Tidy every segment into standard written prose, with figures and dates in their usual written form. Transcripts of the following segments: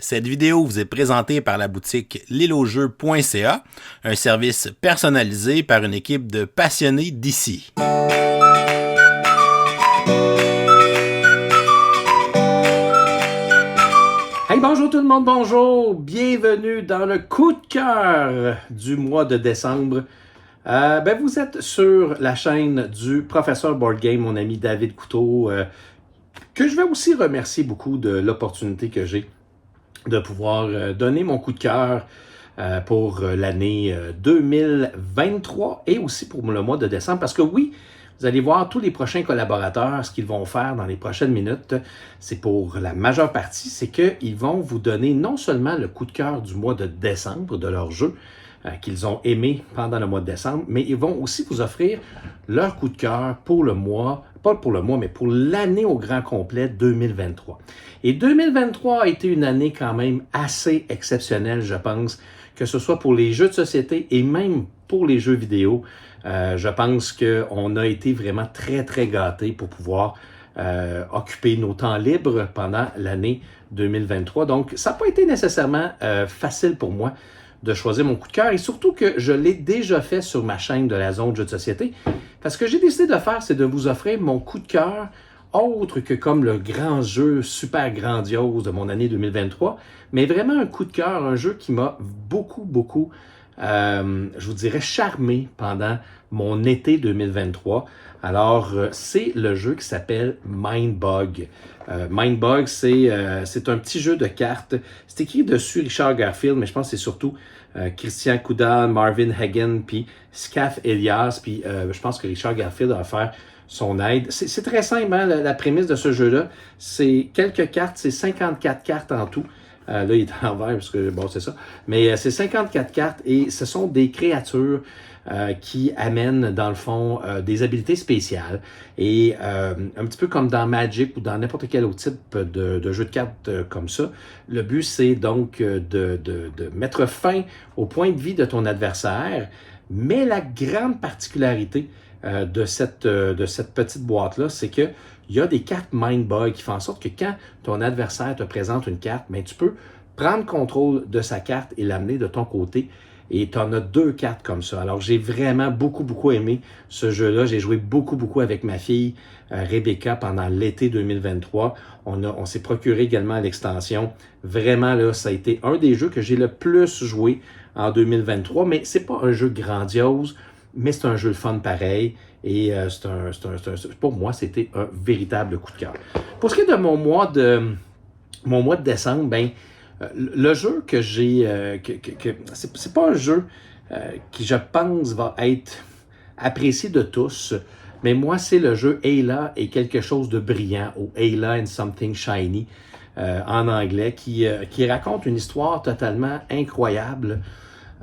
Cette vidéo vous est présentée par la boutique lilojeu.ca, un service personnalisé par une équipe de passionnés d'ici. Hey, bonjour tout le monde, bonjour! Bienvenue dans le coup de cœur du mois de décembre. Vous êtes sur la chaîne du Professeur Board Game, mon ami David Couteau, que je vais aussi remercier beaucoup de l'opportunité que j'ai de pouvoir donner mon coup de cœur pour l'année 2023 et aussi pour le mois de décembre. Parce que oui, vous allez voir tous les prochains collaborateurs, ce qu'ils vont faire dans les prochaines minutes, c'est pour la majeure partie, c'est qu'ils vont vous donner non seulement le coup de cœur du mois de décembre de leur jeu, qu'ils ont aimé pendant le mois de décembre, mais ils vont aussi vous offrir leur coup de cœur pour le mois, pas pour le mois, mais pour l'année au grand complet 2023. Et 2023 a été une année quand même assez exceptionnelle, je pense, que ce soit pour les jeux de société et même pour les jeux vidéo. Je pense qu'on a été vraiment très, très gâtés pour pouvoir occuper nos temps libres pendant l'année 2023. Donc, ça n'a pas été nécessairement facile pour moi de choisir mon coup de cœur et surtout que je l'ai déjà fait sur ma chaîne de la zone jeux de société. Parce que j'ai décidé de faire, c'est de vous offrir mon coup de cœur autre que comme le grand jeu super grandiose de mon année 2023, mais vraiment un coup de cœur, un jeu qui m'a beaucoup, je vous dirais, charmé pendant mon été 2023. Alors, c'est le jeu qui s'appelle Mindbug. Mindbug, c'est un petit jeu de cartes. C'est écrit dessus Richard Garfield, mais je pense que c'est surtout Christian Coudal, Marvin Hagen, puis Scaf Elias, puis je pense que Richard Garfield va faire son aide. C'est très simple, hein, la prémisse de ce jeu-là. C'est quelques cartes, c'est 54 cartes en tout. Là, il est en vert, parce que, bon, c'est ça. Mais c'est 54 cartes et ce sont des créatures qui amènent, dans le fond, des habilités spéciales. Et un petit peu comme dans Magic ou dans n'importe quel autre type de jeu de cartes comme ça, le but, c'est donc de mettre fin au point de vie de ton adversaire. Mais la grande particularité de cette petite boîte-là, c'est qu'il y a des cartes Mindbug qui font en sorte que quand ton adversaire te présente une carte, tu peux prendre contrôle de sa carte et l'amener de ton côté. Et tu en as 2 cartes comme ça. Alors, j'ai vraiment beaucoup aimé ce jeu-là. J'ai joué beaucoup avec ma fille Rebecca pendant l'été 2023. On s'est procuré également l'extension. Vraiment, là, ça a été un des jeux que j'ai le plus joué en 2023. Mais c'est pas un jeu grandiose, mais c'est un jeu de fun pareil. Et pour moi, c'était un véritable coup de cœur. Pour ce qui est de mon mois de décembre, le jeu que j'ai, c'est pas un jeu qui, je pense, va être apprécié de tous, mais moi, c'est le jeu Ayla et quelque chose de brillant, ou Ayla and Something Shiny en anglais, qui raconte une histoire totalement incroyable.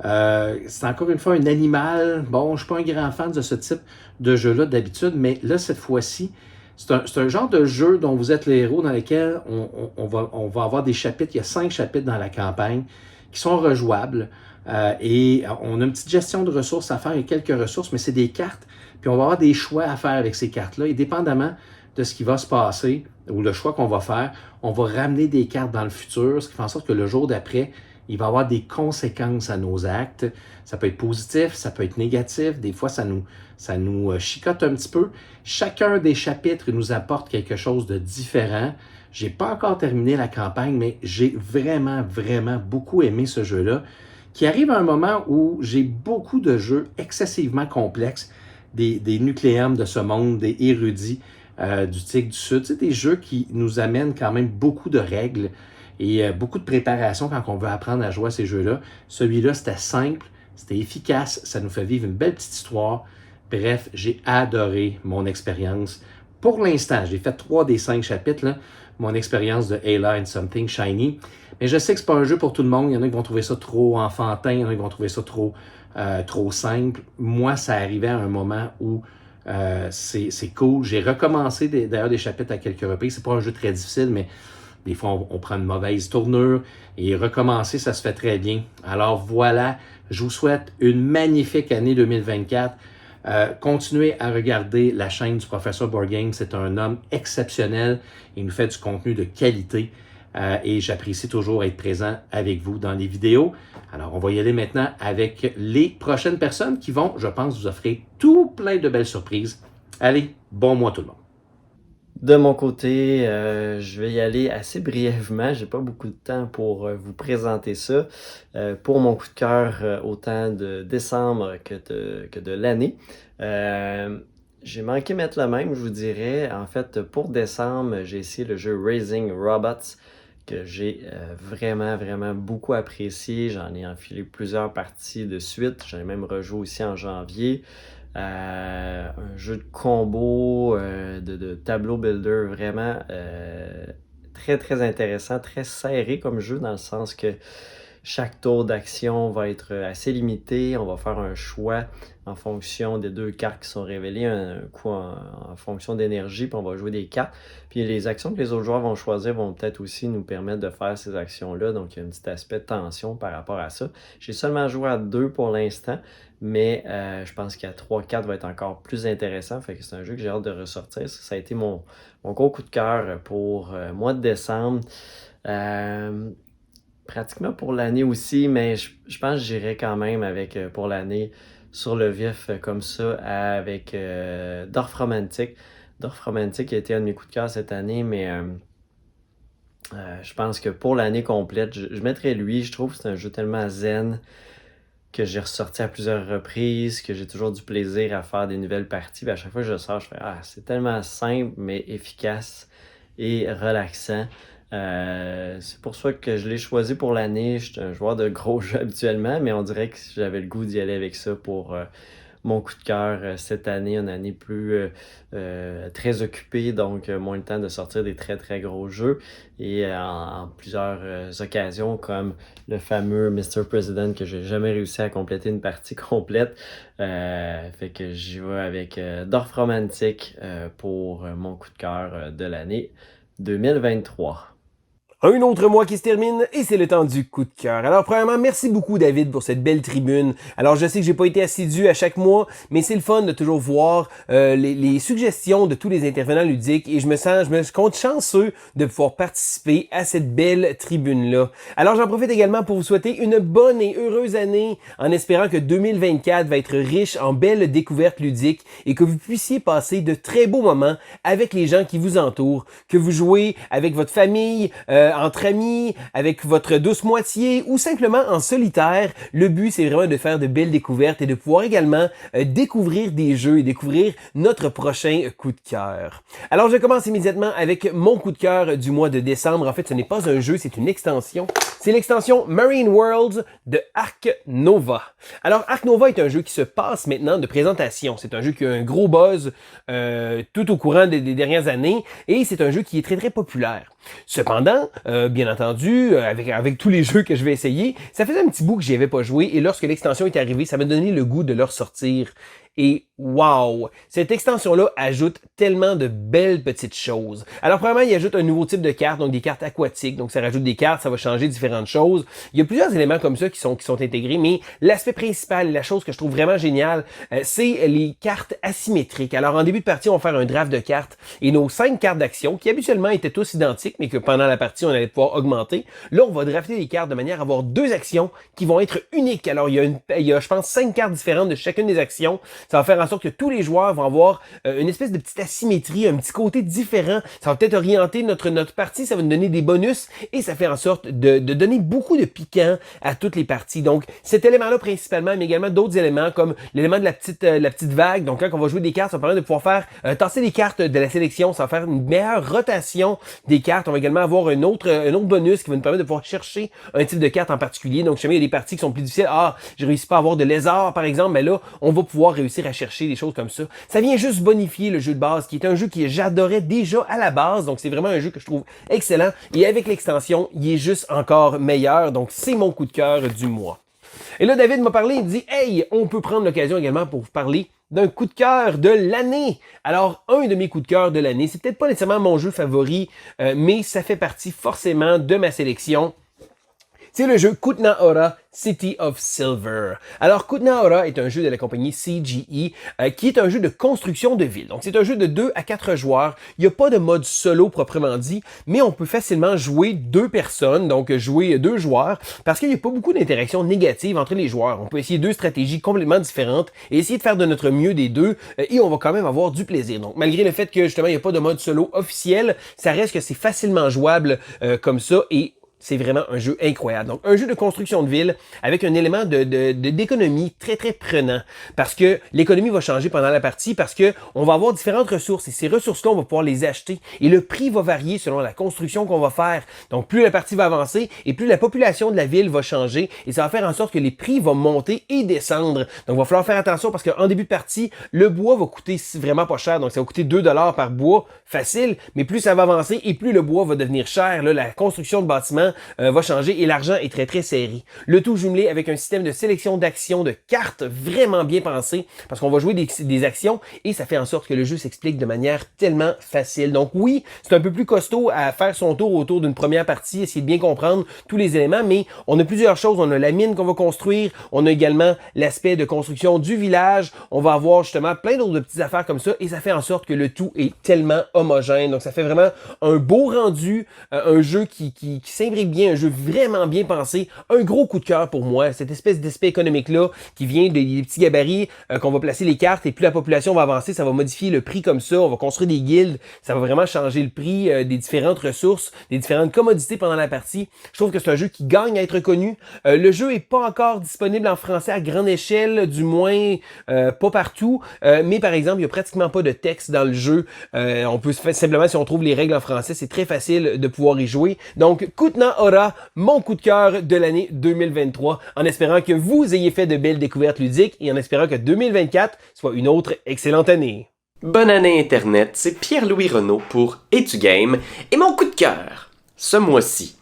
C'est encore une fois un animal. Bon, je suis pas un grand fan de ce type de jeu-là d'habitude, mais là, cette fois-ci, c'est un genre de jeu dont vous êtes les héros, dans lequel on va avoir des chapitres. Il y a 5 chapitres dans la campagne qui sont rejouables. Et on a une petite gestion de ressources à faire. Il y a quelques ressources, mais c'est des cartes. Puis on va avoir des choix à faire avec ces cartes-là. Et dépendamment de ce qui va se passer, ou le choix qu'on va faire, on va ramener des cartes dans le futur, ce qui fait en sorte que le jour d'après, il va y avoir des conséquences à nos actes. Ça peut être positif, ça peut être négatif. Des fois, ça nous chicote un petit peu. Chacun des chapitres nous apporte quelque chose de différent. J'ai pas encore terminé la campagne, mais j'ai vraiment beaucoup aimé ce jeu-là, qui arrive à un moment où j'ai beaucoup de jeux excessivement complexes, des nucléums de ce monde, des érudits du Tigre du Sud. C'est des jeux qui nous amènent quand même beaucoup de règles et beaucoup de préparation quand on veut apprendre à jouer à ces jeux-là. Celui-là, c'était simple, c'était efficace, ça nous fait vivre une belle petite histoire. Bref, j'ai adoré mon expérience. Pour l'instant, j'ai fait 3 des 5 chapitres, là, mon expérience de Ayla and Something Shiny. Mais je sais que c'est pas un jeu pour tout le monde. Il y en a qui vont trouver ça trop enfantin, il y en a qui vont trouver ça trop simple. Moi, ça arrivait à un moment où c'est cool. J'ai recommencé d'ailleurs des chapitres à quelques reprises. C'est pas un jeu très difficile, mais des fois, on prend une mauvaise tournure et recommencer, ça se fait très bien. Alors voilà, je vous souhaite une magnifique année 2024. Continuez à regarder la chaîne du Professeur Board Game. C'est un homme exceptionnel. Il nous fait du contenu de qualité. et j'apprécie toujours être présent avec vous dans les vidéos. Alors, on va y aller maintenant avec les prochaines personnes qui vont, je pense, vous offrir tout plein de belles surprises. Allez, bon mois tout le monde. De mon côté, je vais y aller assez brièvement. J'ai pas beaucoup de temps pour vous présenter ça. Pour mon coup de cœur, autant de décembre que de l'année. J'ai manqué mettre le même, je vous dirais. En fait, pour décembre, j'ai essayé le jeu Raising Robots que j'ai vraiment beaucoup apprécié. J'en ai enfilé plusieurs parties de suite. J'en ai même rejoué aussi en janvier. Un jeu de combo, de tableau builder vraiment très intéressant, très serré comme jeu dans le sens que chaque tour d'action va être assez limité. On va faire un choix en fonction des 2 cartes qui sont révélées, un coup en fonction d'énergie, puis on va jouer des cartes. Puis les actions que les autres joueurs vont choisir vont peut-être aussi nous permettre de faire ces actions-là. Donc il y a un petit aspect de tension par rapport à ça. J'ai seulement joué à 2 pour l'instant, mais je pense qu'à 3-4 va être encore plus intéressant. Fait que c'est un jeu que j'ai hâte de ressortir. Ça a été mon gros coup de cœur pour mois de décembre. Pratiquement pour l'année aussi, mais je pense que j'irai quand même avec pour l'année sur le vif comme ça avec Dorf Romantic. Dorf Romantic a été un de mes coups de cœur cette année, mais je pense que pour l'année complète, je mettrais lui. Je trouve que c'est un jeu tellement zen que j'ai ressorti à plusieurs reprises, que j'ai toujours du plaisir à faire des nouvelles parties. Puis à chaque fois que je sors, je fais « Ah, c'est tellement simple, mais efficace et relaxant. » C'est pour ça que je l'ai choisi pour l'année. Je suis un joueur de gros jeux habituellement, mais on dirait que j'avais le goût d'y aller avec ça pour mon coup de cœur cette année, une année plus très occupée, donc moins le temps de sortir des très gros jeux et en plusieurs occasions comme le fameux Mr. President que j'ai jamais réussi à compléter une partie complète. Fait que j'y vais avec Dorf Romantic pour mon coup de cœur de l'année 2023. Un autre mois qui se termine et c'est le temps du coup de cœur. Alors premièrement, merci beaucoup David pour cette belle tribune. Alors je sais que j'ai pas été assidu à chaque mois, mais c'est le fun de toujours voir les suggestions de tous les intervenants ludiques et je me compte chanceux de pouvoir participer à cette belle tribune-là. Alors j'en profite également pour vous souhaiter une bonne et heureuse année en espérant que 2024 va être riche en belles découvertes ludiques et que vous puissiez passer de très beaux moments avec les gens qui vous entourent, que vous jouez avec votre famille, entre amis, avec votre douce moitié ou simplement en solitaire. Le but, c'est vraiment de faire de belles découvertes et de pouvoir également découvrir des jeux et découvrir notre prochain coup de cœur. Alors, je commence immédiatement avec mon coup de cœur du mois de décembre. En fait, ce n'est pas un jeu, c'est une extension. C'est l'extension Marine Worlds de Ark Nova. Alors, Ark Nova est un jeu qui se passe maintenant de présentation. C'est un jeu qui a un gros buzz tout au courant des dernières années et c'est un jeu qui est très populaire. Cependant, bien entendu, avec tous les jeux que je vais essayer, ça faisait un petit bout que j'y avais pas joué et lorsque l'extension est arrivée, ça m'a donné le goût de leur sortir. Et wow! Cette extension-là ajoute tellement de belles petites choses. Alors, premièrement, il ajoute un nouveau type de carte, donc des cartes aquatiques. Donc, ça rajoute des cartes, ça va changer différentes choses. Il y a plusieurs éléments comme ça qui sont intégrés, mais l'aspect principal, la chose que je trouve vraiment géniale, c'est les cartes asymétriques. Alors, en début de partie, on va faire un draft de cartes et nos 5 cartes d'action, qui habituellement étaient tous identiques, mais que pendant la partie, on allait pouvoir augmenter. Là, on va drafter les cartes de manière à avoir 2 actions qui vont être uniques. Alors, il y a je pense, 5 cartes différentes de chacune des actions. Ça va faire en sorte que tous les joueurs vont avoir une espèce de petite asymétrie, un petit côté différent. Ça va peut-être orienter notre partie, ça va nous donner des bonus et ça fait en sorte de donner beaucoup de piquant à toutes les parties. Donc, cet élément-là principalement, mais également d'autres éléments comme l'élément de la petite vague. Donc, quand on va jouer des cartes, ça va permettre de pouvoir faire tasser les cartes de la sélection. Ça va faire une meilleure rotation des cartes. On va également avoir un autre bonus qui va nous permettre de pouvoir chercher un type de carte en particulier. Donc, jamais il y a des parties qui sont plus difficiles. Ah, je réussis pas à avoir de lézard, par exemple. Mais là, on va pouvoir réussir à chercher des choses comme ça. Ça vient juste bonifier le jeu de base, qui est un jeu que j'adorais déjà à la base. Donc, c'est vraiment un jeu que je trouve excellent. Et avec l'extension, il est juste encore meilleur. Donc, c'est mon coup de cœur du mois. Et là, David m'a parlé, il dit « Hey, on peut prendre l'occasion également pour vous parler d'un coup de cœur de l'année. » Alors, un de mes coups de cœur de l'année, c'est peut-être pas nécessairement mon jeu favori, mais ça fait partie forcément de ma sélection. C'est le jeu Kutna-Hora City of Silver. Alors, Kutna-Hora est un jeu de la compagnie CGE qui est un jeu de construction de ville. Donc, c'est un jeu de 2 à 4 joueurs. Il n'y a pas de mode solo proprement dit, mais on peut facilement jouer 2 personnes, donc jouer 2 joueurs, parce qu'il n'y a pas beaucoup d'interactions négatives entre les joueurs. On peut essayer 2 stratégies complètement différentes et essayer de faire de notre mieux des deux, et on va quand même avoir du plaisir. Donc, malgré le fait que justement, il n'y a pas de mode solo officiel, ça reste que c'est facilement jouable comme ça, et c'est vraiment un jeu incroyable. Donc, un jeu de construction de ville avec un élément d'économie très, très prenant. Parce que l'économie va changer pendant la partie parce que on va avoir différentes ressources et ces ressources-là, on va pouvoir les acheter. Et le prix va varier selon la construction qu'on va faire. Donc, plus la partie va avancer et plus la population de la ville va changer et ça va faire en sorte que les prix vont monter et descendre. Donc, il va falloir faire attention parce qu'en début de partie, le bois va coûter vraiment pas cher. Donc, ça va coûter 2$ par bois, facile. Mais plus ça va avancer et plus le bois va devenir cher. Là, la construction de bâtiments va changer et l'argent est très très serré. Le tout jumelé avec un système de sélection d'actions, de cartes vraiment bien pensé parce qu'on va jouer des actions et ça fait en sorte que le jeu s'explique de manière tellement facile. Donc oui, c'est un peu plus costaud à faire son tour autour d'une première partie, essayer de bien comprendre tous les éléments, mais on a plusieurs choses. On a la mine qu'on va construire, on a également l'aspect de construction du village, on va avoir justement plein d'autres petites affaires comme ça et ça fait en sorte que le tout est tellement homogène. Donc ça fait vraiment un beau rendu, un jeu qui s'imbrique bien, un jeu vraiment bien pensé, un gros coup de cœur pour moi, cette espèce d'aspect économique-là qui vient des petits gabarits qu'on va placer les cartes et plus la population va avancer, ça va modifier le prix comme ça, on va construire des guildes, ça va vraiment changer le prix des différentes ressources, des différentes commodités pendant la partie. Je trouve que c'est un jeu qui gagne à être connu. Le jeu est pas encore disponible en français à grande échelle, du moins pas partout, mais par exemple, il y a pratiquement pas de texte dans le jeu. On peut simplement, si on trouve les règles en français, c'est très facile de pouvoir y jouer. Donc, Kutna-Hora, mon coup de cœur de l'année 2023, en espérant que vous ayez fait de belles découvertes ludiques et en espérant que 2024 soit une autre excellente année. Bonne année Internet, c'est Pierre-Louis Renaud pour Etugame et mon coup de cœur ce mois-ci.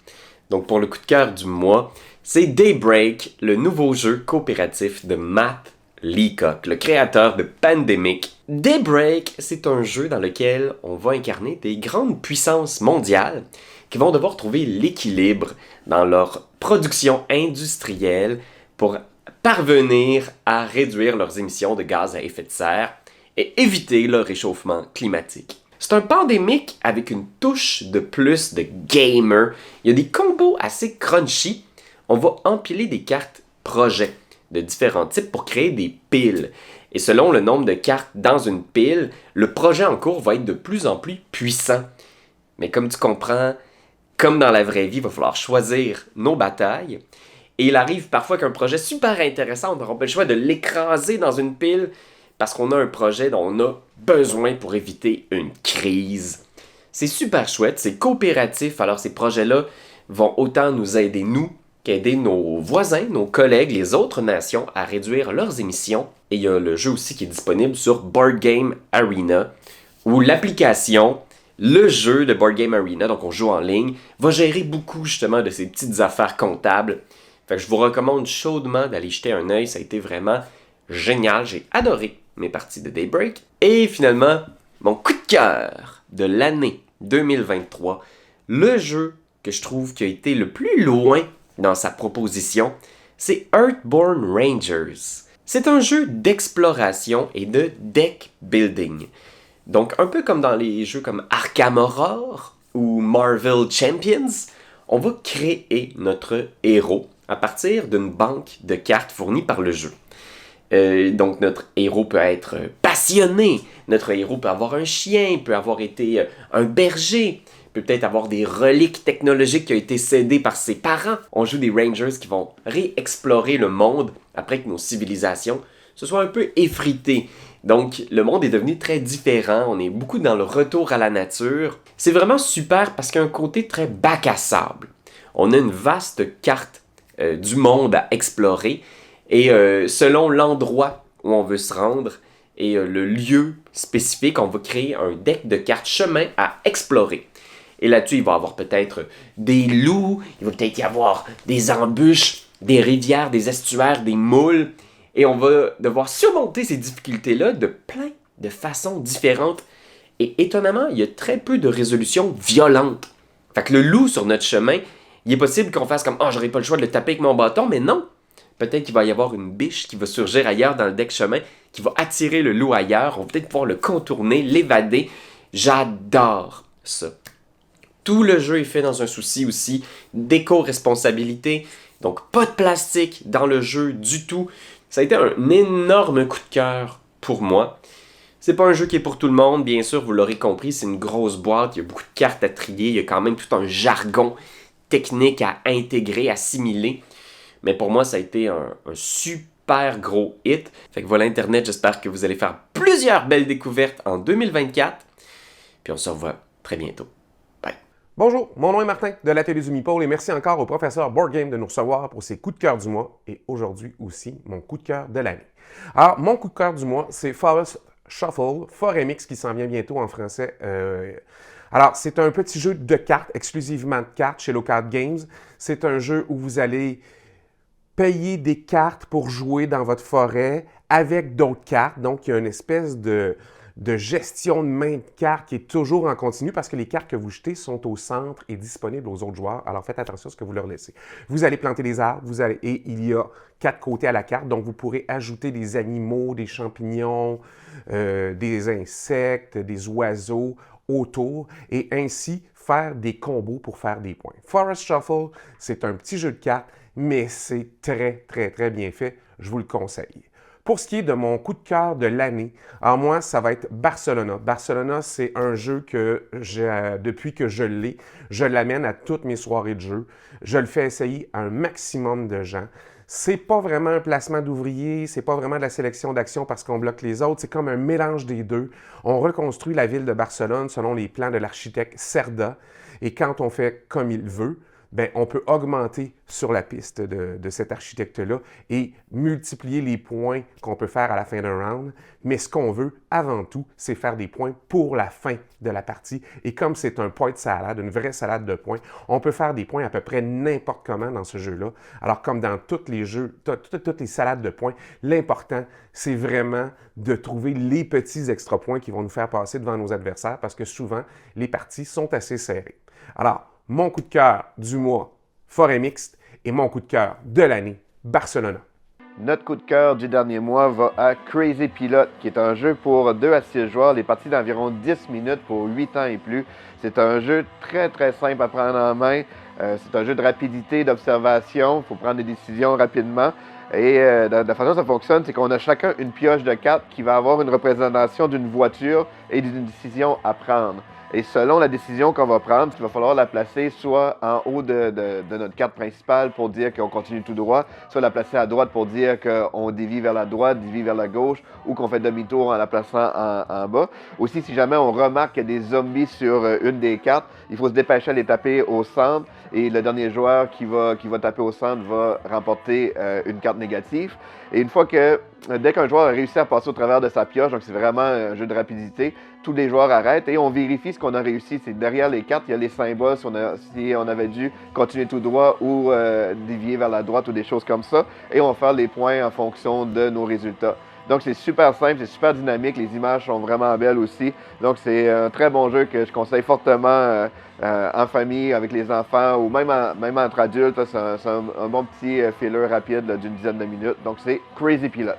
Donc pour le coup de cœur du mois, c'est Daybreak, le nouveau jeu coopératif de Matt Leacock, le créateur de Pandemic. Daybreak, c'est un jeu dans lequel on va incarner des grandes puissances mondiales qui vont devoir trouver l'équilibre dans leur production industrielle pour parvenir à réduire leurs émissions de gaz à effet de serre et éviter le réchauffement climatique. C'est un pandémique avec une touche de plus de gamer. Il y a des combos assez crunchy. On va empiler des cartes projets de différents types pour créer des piles. Et selon le nombre de cartes dans une pile, le projet en cours va être de plus en plus puissant. Mais comme tu comprends, comme dans la vraie vie, il va falloir choisir nos batailles. Et il arrive parfois qu'un projet super intéressant, on n'aura pas le choix de l'écraser dans une pile parce qu'on a un projet dont on a besoin pour éviter une crise. C'est super chouette, c'est coopératif, alors ces projets-là vont autant nous aider nous qu'aider nos voisins, nos collègues, les autres nations à réduire leurs émissions. Et il y a le jeu aussi qui est disponible sur Board Game Arena, où l'application, le jeu de Board Game Arena, donc on joue en ligne, va gérer beaucoup justement de ces petites affaires comptables. Fait que je vous recommande chaudement d'aller jeter un œil, ça a été vraiment génial, j'ai adoré mes parties de Daybreak. Et finalement, mon coup de cœur de l'année 2023, le jeu que je trouve qui a été le plus loin dans sa proposition, c'est Earthborn Rangers. C'est un jeu d'exploration et de deck building. Donc un peu comme dans les jeux comme Arkham Horror ou Marvel Champions, on va créer notre héros à partir d'une banque de cartes fournie par le jeu. Donc notre héros peut être passionné, notre héros peut avoir un chien, peut avoir été un berger, peut peut-être avoir des reliques technologiques qui ont été cédées par ses parents. On joue des Rangers qui vont réexplorer le monde après que nos civilisations se soient un peu effritées. Donc le monde est devenu très différent, on est beaucoup dans le retour à la nature. C'est vraiment super parce qu'il y a un côté très bac à sable. On a une vaste carte du monde à explorer et selon l'endroit où on veut se rendre et le lieu spécifique, on va créer un deck de cartes chemin à explorer. Et là-dessus, il va y avoir peut-être des loups, il va peut-être y avoir des embûches, des rivières, des estuaires, des moules. Et on va devoir surmonter ces difficultés-là de plein de façons différentes. Et étonnamment, il y a très peu de résolutions violentes. Fait que le loup sur notre chemin Il est possible qu'on fasse comme « Ah, j'aurais pas le choix de le taper avec mon bâton », mais non. Peut-être qu'il va y avoir une biche qui va surgir ailleurs dans le deck chemin, qui va attirer le loup ailleurs. On va peut-être pouvoir le contourner, l'évader. J'adore ça. Tout le jeu est fait dans un souci aussi d'éco-responsabilité. Donc, pas de plastique dans le jeu du tout. Ça a été un énorme coup de cœur pour moi. C'est pas un jeu qui est pour tout le monde, bien sûr, vous l'aurez compris, c'est une grosse boîte, il y a beaucoup de cartes à trier, il y a quand même tout un jargon technique à intégrer, à assimiler. Mais pour moi, ça a été un super gros hit. Fait que voilà Internet, j'espère que vous allez faire plusieurs belles découvertes en 2024. Puis on se revoit très bientôt. Bye. Bonjour, mon nom est Martin de l'Atelier du Meeple et merci encore au professeur Board Game de nous recevoir pour ses coups de cœur du mois et aujourd'hui aussi mon coup de cœur de l'année. Alors, mon coup de cœur du mois, c'est Forest Shuffle, Forêt Mix qui s'en vient bientôt en français. Alors, c'est un petit jeu de cartes, exclusivement de cartes chez Locard Games. C'est un jeu où vous allez payer des cartes pour jouer dans votre forêt avec d'autres cartes. Donc, il y a une espèce de gestion de main de cartes qui est toujours en continu parce que les cartes que vous jetez sont au centre et disponibles aux autres joueurs. Alors, faites attention à ce que vous leur laissez. Vous allez planter des arbres, et il y a 4 côtés à la carte, donc vous pourrez ajouter des animaux, des champignons, des insectes, des oiseaux autour et ainsi faire des combos pour faire des points. Forest Shuffle, c'est un petit jeu de cartes, mais c'est très, très, très bien fait. Je vous le conseille. Pour ce qui est de mon coup de cœur de l'année, alors moi, ça va être Barcelona. Barcelona, c'est un jeu que depuis que je l'ai, je l'amène à toutes mes soirées de jeu. Je le fais essayer à un maximum de gens. C'est pas vraiment un placement d'ouvriers, c'est pas vraiment de la sélection d'actions parce qu'on bloque les autres, c'est comme un mélange des deux. On reconstruit la ville de Barcelone selon les plans de l'architecte Cerda et quand on fait comme il veut, bien, on peut augmenter sur la piste de cet architecte-là et multiplier les points qu'on peut faire à la fin d'un round. Mais ce qu'on veut, avant tout, c'est faire des points pour la fin de la partie. Et comme c'est un point salad, une vraie salade de points, on peut faire des points à peu près n'importe comment dans ce jeu-là. Alors, comme dans tous les jeux, toutes les salades de points, l'important, c'est vraiment de trouver les petits extra points qui vont nous faire passer devant nos adversaires parce que souvent, les parties sont assez serrées. Alors, mon coup de cœur du mois, Forêt Mixte, et mon coup de cœur de l'année, Barcelona. Notre coup de cœur du dernier mois va à Crazy Pilote, qui est un jeu pour 2 à 6 joueurs, les parties d'environ 10 minutes pour 8 ans et plus. C'est un jeu très très simple à prendre en main. C'est un jeu de rapidité, d'observation. Il faut prendre des décisions rapidement. Et de la façon dont ça fonctionne, c'est qu'on a chacun une pioche de cartes qui va avoir une représentation d'une voiture et d'une décision à prendre. Et selon la décision qu'on va prendre, il va falloir la placer soit en haut de notre carte principale pour dire qu'on continue tout droit, soit la placer à droite pour dire qu'on dévie vers la droite, dévie vers la gauche, ou qu'on fait demi-tour en la plaçant en bas. Aussi, si jamais on remarque qu'il y a des zombies sur une des cartes, il faut se dépêcher à les taper au centre. Et le dernier joueur qui va taper au centre va remporter une carte négative. Et une fois que, dès qu'un joueur a réussi à passer au travers de sa pioche, donc c'est vraiment un jeu de rapidité, tous les joueurs arrêtent et on vérifie ce qu'on a réussi. C'est derrière les cartes, il y a les symboles, si on avait dû continuer tout droit ou dévier vers la droite ou des choses comme ça. Et on va faire les points en fonction de nos résultats. Donc c'est super simple, c'est super dynamique, les images sont vraiment belles aussi. Donc c'est un très bon jeu que je conseille fortement en famille, avec les enfants ou même entre adultes. C'est un bon petit filler rapide d'une dizaine de minutes. Donc c'est Crazy Pilote.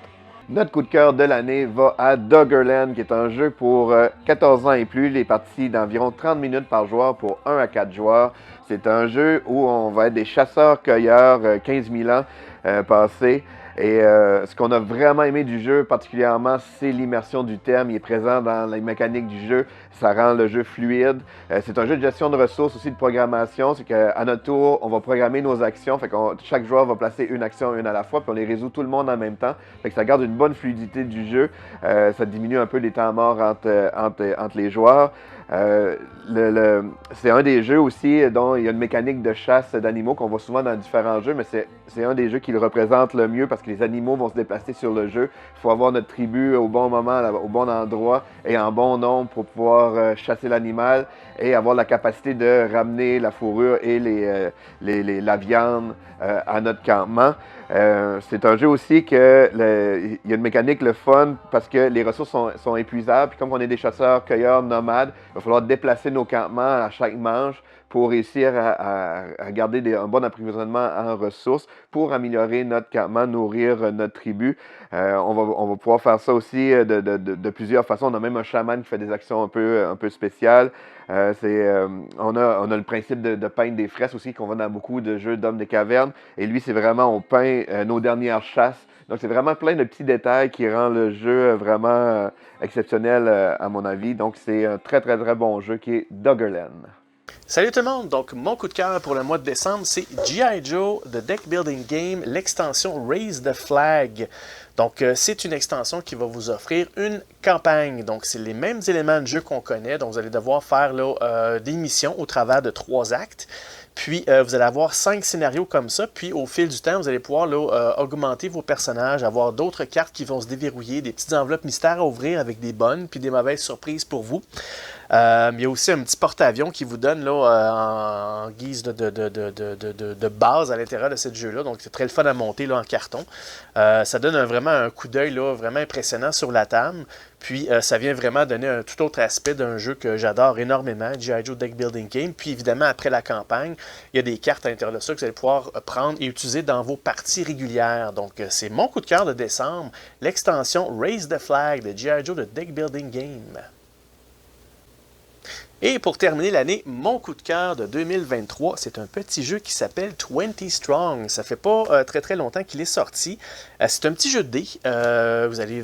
Notre coup de cœur de l'année va à Doggerland, qui est un jeu pour 14 ans et plus, les parties d'environ 30 minutes par joueur pour 1 à 4 joueurs. C'est un jeu où on va être des chasseurs-cueilleurs, 15 000 ans passés. Et ce qu'on a vraiment aimé du jeu particulièrement, c'est l'immersion du thème. Il est présent dans les mécaniques du jeu. Ça rend le jeu fluide. C'est un jeu de gestion de ressources, aussi de programmation. C'est qu'à notre tour, on va programmer nos actions. Fait que chaque joueur va placer une action une à la fois, puis on les résout tout le monde en même temps. Fait que ça garde une bonne fluidité du jeu. Ça diminue un peu les temps morts entre les joueurs. C'est un des jeux aussi dont il y a une mécanique de chasse d'animaux qu'on voit souvent dans différents jeux, mais c'est un des jeux qui le représente le mieux parce que les animaux vont se déplacer sur le jeu. Il faut avoir notre tribu au bon moment, au bon endroit et en bon nombre pour pouvoir chasser l'animal et avoir la capacité de ramener la fourrure et la viande à notre campement. C'est un jeu aussi que il y a une mécanique le fun parce que les ressources sont épuisables. Puis comme on est des chasseurs-cueilleurs nomades, il va falloir déplacer nos campements à chaque manche pour réussir à garder un bon approvisionnement en ressources pour améliorer notre campement, nourrir notre tribu. On va pouvoir faire ça aussi de plusieurs façons. On a même un chaman qui fait des actions un peu spéciales. On a le principe de peindre des fresques aussi qu'on voit dans beaucoup de jeux d'hommes des cavernes. Et lui, c'est vraiment, on peint nos dernières chasses. Donc, c'est vraiment plein de petits détails qui rendent le jeu vraiment exceptionnel à mon avis. Donc, c'est un très, très, très bon jeu qui est Doggerland. Salut tout le monde! Donc, mon coup de cœur pour le mois de décembre, c'est G.I. Joe, The Deck Building Game, l'extension Raise the Flag. Donc, c'est une extension qui va vous offrir une campagne. Donc, c'est les mêmes éléments de jeu qu'on connaît. Donc, vous allez devoir faire des missions au travers de 3 actes. Puis, vous allez avoir 5 scénarios comme ça. Puis, au fil du temps, vous allez pouvoir augmenter vos personnages, avoir d'autres cartes qui vont se déverrouiller, des petites enveloppes mystères à ouvrir avec des bonnes puis des mauvaises surprises pour vous. Il y a aussi un petit porte-avions qui vous donne en guise de base à l'intérieur de ce jeu-là. Donc, c'est très le fun à monter en carton. Ça donne vraiment un coup d'œil vraiment impressionnant sur la table. Puis, ça vient vraiment donner un tout autre aspect d'un jeu que j'adore énormément, G.I. Joe Deck Building Game. Puis, évidemment, après la campagne, il y a des cartes à l'intérieur de ça que vous allez pouvoir prendre et utiliser dans vos parties régulières. Donc, c'est mon coup de cœur de décembre, l'extension Raise the Flag de G.I. Joe de Deck Building Game. Et pour terminer l'année, mon coup de cœur de 2023, c'est un petit jeu qui s'appelle 20 Strong. Ça fait pas très très longtemps qu'il est sorti. C'est un petit jeu de dés.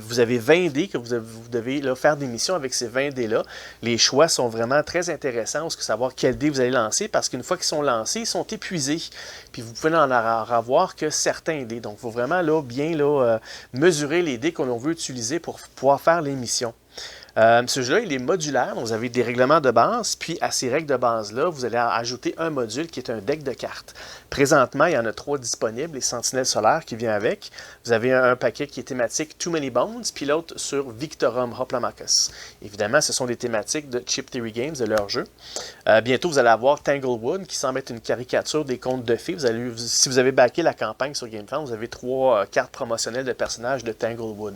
Vous avez 20 dés que vous devez faire des missions avec ces 20 dés-là. Les choix sont vraiment très intéressants. Parce que savoir quel dé vous allez lancer, parce qu'une fois qu'ils sont lancés, ils sont épuisés. Puis vous pouvez n'en avoir que certains dés. Donc il faut vraiment bien mesurer les dés qu'on veut utiliser pour pouvoir faire les missions. Ce jeu-là, il est modulaire, donc vous avez des règlements de base, puis à ces règles de base-là, vous allez ajouter un module qui est un deck de cartes. Présentement, il y en a 3 disponibles, les Sentinelles solaires qui vient avec. Vous avez un paquet qui est thématique Too Many Bones, puis l'autre sur Victorum Hoplomachus. Évidemment, ce sont des thématiques de Chip Theory Games, de leur jeu. Bientôt, vous allez avoir Tanglewood, qui semble être une caricature des contes de fées. Si vous avez backé la campagne sur GameFound, vous avez 3 cartes promotionnelles de personnages de Tanglewood.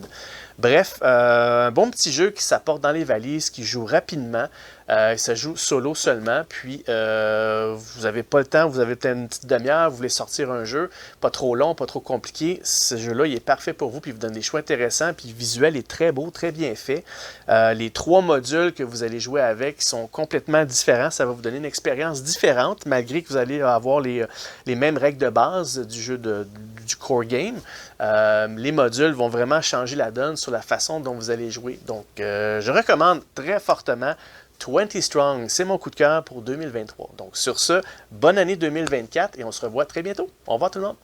Bref, un bon petit jeu qui s'apporte dans les valises, qui joue rapidement. Ça joue solo seulement, puis vous n'avez pas le temps, vous avez peut-être une petite demi-heure, vous voulez sortir un jeu, pas trop long, pas trop compliqué. Ce jeu-là, il est parfait pour vous, puis il vous donne des choix intéressants, puis le visuel est très beau, très bien fait. Les 3 modules que vous allez jouer avec sont complètement différents, ça va vous donner une expérience différente, malgré que vous allez avoir les mêmes règles de base du jeu du core game. Les modules vont vraiment changer la donne sur la façon dont vous allez jouer. Donc, je recommande très fortement 20 Strong, c'est mon coup de cœur pour 2023. Donc sur ce, bonne année 2024 et on se revoit très bientôt. Au revoir tout le monde.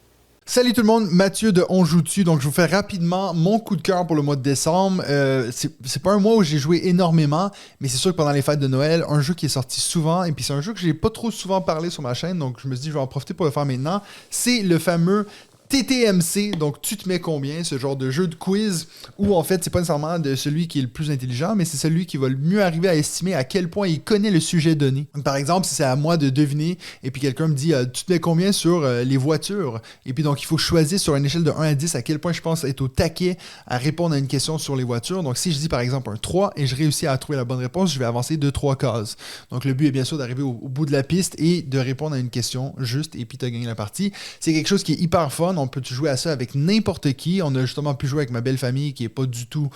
Salut tout le monde, Mathieu de On Joue Dessus. Donc je vous fais rapidement mon coup de cœur pour le mois de décembre. C'est pas un mois où j'ai joué énormément, mais c'est sûr que pendant les fêtes de Noël, un jeu qui est sorti souvent, et puis c'est un jeu que j'ai pas trop souvent parlé sur ma chaîne, donc je me suis dit je vais en profiter pour le faire maintenant. C'est le fameux TTMC, donc tu te mets combien, ce genre de jeu de quiz où en fait c'est pas nécessairement de celui qui est le plus intelligent, mais c'est celui qui va le mieux arriver à estimer à quel point il connaît le sujet donné. Donc, par exemple, si c'est à moi de deviner et puis quelqu'un me dit tu te mets combien sur les voitures, et puis donc il faut choisir sur une échelle de 1 à 10 à quel point je pense être au taquet à répondre à une question sur les voitures. Donc si je dis par exemple un 3 et je réussis à trouver la bonne réponse, je vais avancer 2-3 cases. Donc le but est bien sûr d'arriver au bout de la piste et de répondre à une question juste et puis tu as gagné la partie. C'est quelque chose qui est hyper fun. On peut jouer à ça avec n'importe qui. On a justement pu jouer avec ma belle famille qui est pas du tout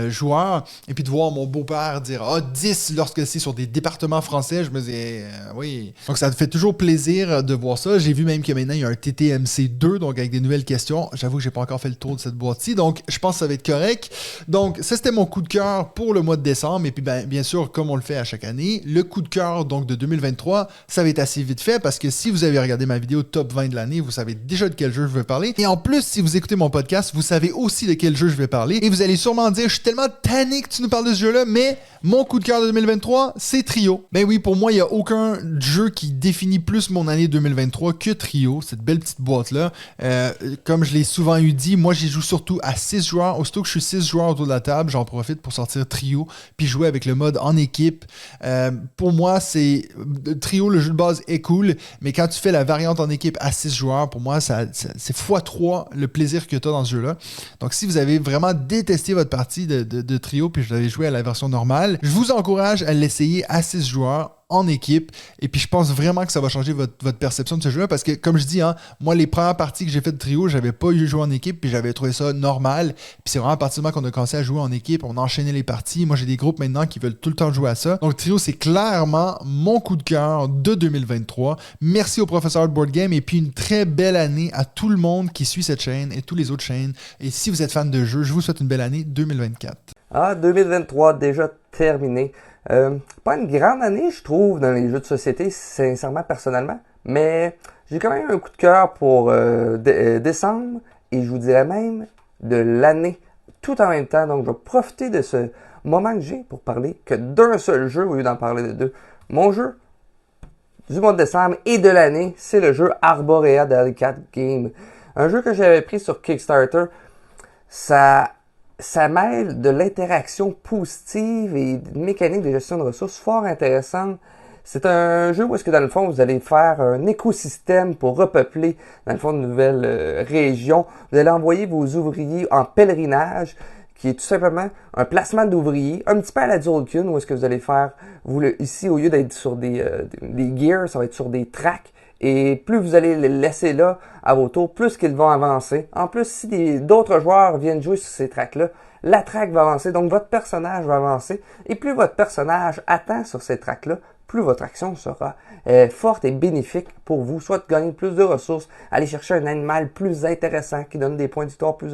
joueur. Et puis de voir mon beau-père dire 10 lorsque c'est sur des départements français, je me disais oui. Donc ça te fait toujours plaisir de voir ça. J'ai vu même que maintenant il y a un TTMC 2, donc avec des nouvelles questions. J'avoue que j'ai pas encore fait le tour de cette boîte-ci, donc je pense que ça va être correct. Donc ça c'était mon coup de cœur pour le mois de décembre. Et puis bien sûr, comme on le fait à chaque année, le coup de cœur donc de 2023, ça va être assez vite fait parce que si vous avez regardé ma vidéo top 20 de l'année, vous savez déjà de quel jeu je veux parler. Et en plus, si vous écoutez mon podcast, vous savez aussi de quel jeu je vais parler. Et vous allez sûrement dire, je suis tellement tanné que tu nous parles de ce jeu-là, mais mon coup de cœur de 2023, c'est Trio. Ben oui, pour moi, il n'y a aucun jeu qui définit plus mon année 2023 que Trio, cette belle petite boîte-là. Comme je l'ai souvent eu dit, moi, j'y joue surtout à 6 joueurs. Aussitôt que je suis 6 joueurs autour de la table, j'en profite pour sortir Trio, puis jouer avec le mode en équipe. Pour moi, c'est Trio, le jeu de base est cool, mais quand tu fais la variante en équipe à 6 joueurs, pour moi, c'est x3 le plaisir que tu as dans ce jeu-là. Donc, si vous avez vraiment détesté votre partie de Trio, puis je l'avais joué à la version normale, je vous encourage à l'essayer à 6 joueurs. en équipe. Et puis, je pense vraiment que ça va changer votre perception de ce jeu-là parce que, comme je dis, hein, moi, les premières parties que j'ai faites de trio, j'avais pas eu joué en équipe puis j'avais trouvé ça normal. Puis c'est vraiment à partir du moment qu'on a commencé à jouer en équipe, on a enchaîné les parties. Moi, j'ai des groupes maintenant qui veulent tout le temps jouer à ça. Donc, trio, c'est clairement mon coup de cœur de 2023. Merci au professeur de Board Game et puis une très belle année à tout le monde qui suit cette chaîne et toutes les autres chaînes. Et si vous êtes fan de jeux, je vous souhaite une belle année 2024. Ah, 2023, déjà terminé. Pas une grande année, je trouve, dans les jeux de société, sincèrement, personnellement. Mais j'ai quand même un coup de cœur pour décembre et je vous dirais même de l'année tout en même temps. Donc, je vais profiter de ce moment que j'ai pour parler que d'un seul jeu au lieu d'en parler de deux. Mon jeu du mois de décembre et de l'année, c'est le jeu Arborea d'Alicat Game. Un jeu que j'avais pris sur Kickstarter. Ça mêle de l'interaction positive et une mécanique de gestion de ressources fort intéressante. C'est un jeu où est-ce que dans le fond, vous allez faire un écosystème pour repeupler, dans le fond, de nouvelles régions. Vous allez envoyer vos ouvriers en pèlerinage, qui est tout simplement un placement d'ouvriers, un petit peu à la Dual-Kun, où est-ce que vous allez faire, ici, au lieu d'être sur des gears, ça va être sur des tracks. Et plus vous allez les laisser là à vos tours, plus qu'ils vont avancer. En plus, si d'autres joueurs viennent jouer sur ces tracks-là, la track va avancer, donc votre personnage va avancer. Et plus votre personnage attend sur ces tracks-là, plus votre action sera forte et bénéfique pour vous. Soit de gagner plus de ressources, aller chercher un animal plus intéressant qui donne des points de victoire plus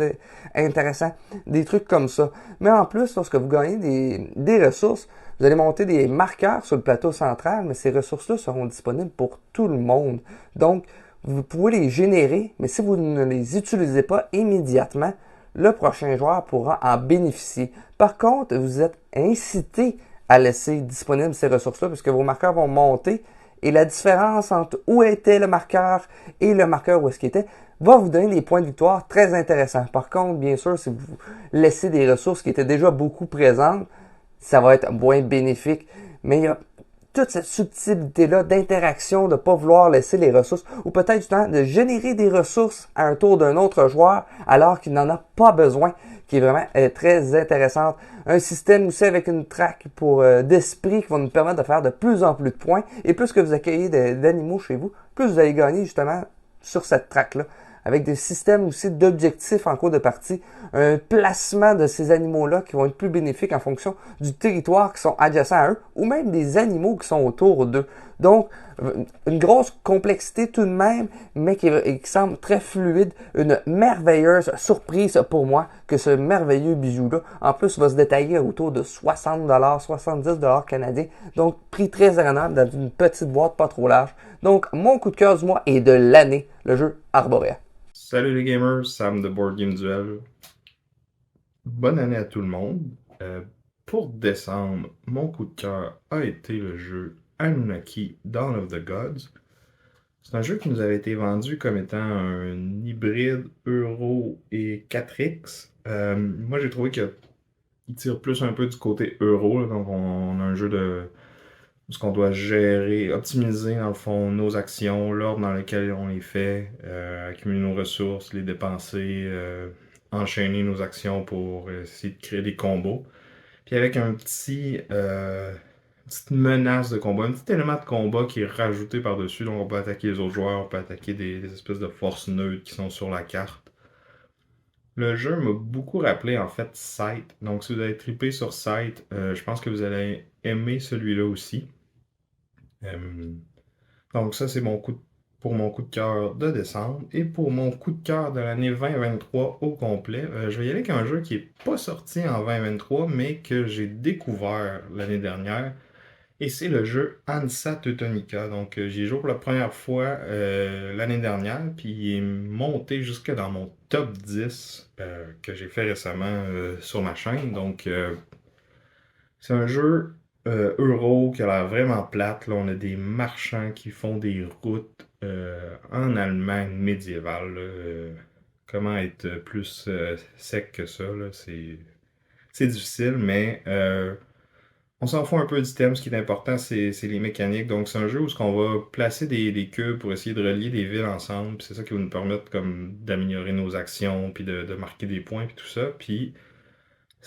intéressants, des trucs comme ça. Mais en plus, lorsque vous gagnez des ressources, vous allez monter des marqueurs sur le plateau central, mais ces ressources-là seront disponibles pour tout le monde. Donc, vous pouvez les générer, mais si vous ne les utilisez pas immédiatement, le prochain joueur pourra en bénéficier. Par contre, vous êtes incité à laisser disponibles ces ressources-là, puisque vos marqueurs vont monter, et la différence entre où était le marqueur et le marqueur où est-ce qu'il était va vous donner des points de victoire très intéressants. Par contre, bien sûr, si vous laissez des ressources qui étaient déjà beaucoup présentes, ça va être moins bénéfique. Mais il y a toute cette subtilité-là d'interaction, de ne pas vouloir laisser les ressources, ou peut-être justement de générer des ressources à un tour d'un autre joueur alors qu'il n'en a pas besoin, qui est vraiment très intéressante. Un système aussi avec une track d'esprit qui va nous permettre de faire de plus en plus de points. Et plus que vous accueillez d'animaux chez vous, plus vous allez gagner justement sur cette track-là. Avec des systèmes aussi d'objectifs en cours de partie, un placement de ces animaux-là qui vont être plus bénéfiques en fonction du territoire qui sont adjacents à eux, ou même des animaux qui sont autour d'eux. Donc, une grosse complexité tout de même, mais qui semble très fluide, une merveilleuse surprise pour moi que ce merveilleux bijou-là, en plus, va se détailler autour de 60$, 70$ canadiens, donc prix très raisonnable dans une petite boîte pas trop large. Donc, mon coup de cœur du mois et de l'année, le jeu Arborea. Salut les gamers, Sam de Board Game Duel. Bonne année à tout le monde. Pour décembre, mon coup de cœur a été le jeu Anunnaki Dawn of the Gods. C'est un jeu qui nous avait été vendu comme étant un hybride Euro et 4X. Moi j'ai trouvé qu'il tire plus un peu du côté Euro, là, donc on a un jeu de ce qu'on doit gérer, optimiser dans le fond nos actions, l'ordre dans lequel on les fait, accumuler nos ressources, les dépenser, enchaîner nos actions pour essayer de créer des combos. Puis avec un petite menace de combat, un petit élément de combat qui est rajouté par-dessus, donc on peut attaquer les autres joueurs, on peut attaquer des espèces de forces neutres qui sont sur la carte. Le jeu m'a beaucoup rappelé en fait Sight, donc si vous avez trippé sur Sight, je pense que vous allez aimer celui-là aussi. Donc ça c'est pour mon coup de cœur de décembre. Et pour mon coup de cœur de l'année 2023 au complet, je vais y aller avec un jeu qui n'est pas sorti en 2023, mais que j'ai découvert l'année dernière. Et c'est le jeu Hansa Teutonica. Donc j'y ai joué pour la première fois l'année dernière, puis il est monté jusque dans mon top 10 que j'ai fait récemment sur ma chaîne. Donc c'est un jeu euro qui a l'air vraiment plate. Là, on a des marchands qui font des routes en Allemagne médiévale. Comment être plus sec que ça, là, c'est difficile, mais on s'en fout un peu du thème. Ce qui est important, c'est les mécaniques. Donc c'est un jeu où on va placer des cubes pour essayer de relier des villes ensemble. Puis c'est ça qui va nous permettre comme d'améliorer nos actions, puis de marquer des points, puis tout ça. Puis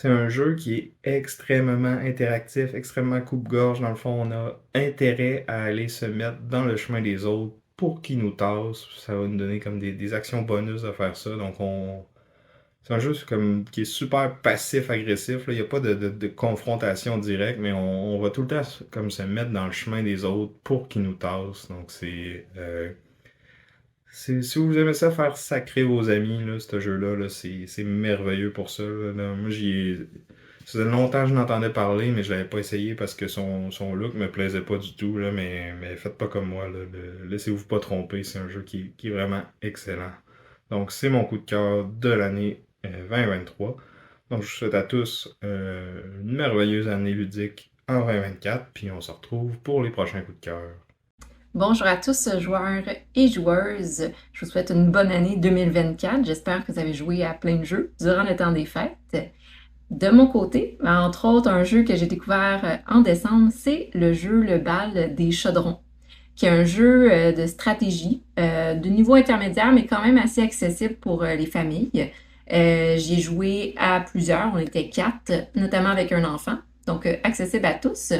C'est un jeu qui est extrêmement interactif, extrêmement coupe-gorge. Dans le fond, on a intérêt à aller se mettre dans le chemin des autres pour qu'ils nous tassent. Ça va nous donner comme des actions bonus de faire ça. Donc, c'est un jeu qui est super passif-agressif. Il n'y a pas de confrontation directe, mais on va tout le temps comme se mettre dans le chemin des autres pour qu'ils nous tassent. Donc, si vous aimez ça, faire sacrer vos amis, là, ce jeu-là, là, c'est merveilleux pour ça. Là. Moi, ça faisait longtemps que je n'entendais parler, mais je l'avais pas essayé parce que son look me plaisait pas du tout. Là, mais faites pas comme moi. Là, laissez-vous pas tromper. C'est un jeu qui est vraiment excellent. Donc, c'est mon coup de cœur de l'année 2023. Donc, je vous souhaite à tous une merveilleuse année ludique en 2024. Puis, on se retrouve pour les prochains coups de cœur. Bonjour à tous, joueurs et joueuses. Je vous souhaite une bonne année 2024. J'espère que vous avez joué à plein de jeux durant le temps des fêtes. De mon côté, entre autres, un jeu que j'ai découvert en décembre, c'est le jeu Le Bal des Chaudrons, qui est un jeu de stratégie de niveau intermédiaire, mais quand même assez accessible pour les familles. J'y ai joué à plusieurs, on était 4, notamment avec un enfant, donc accessible à tous.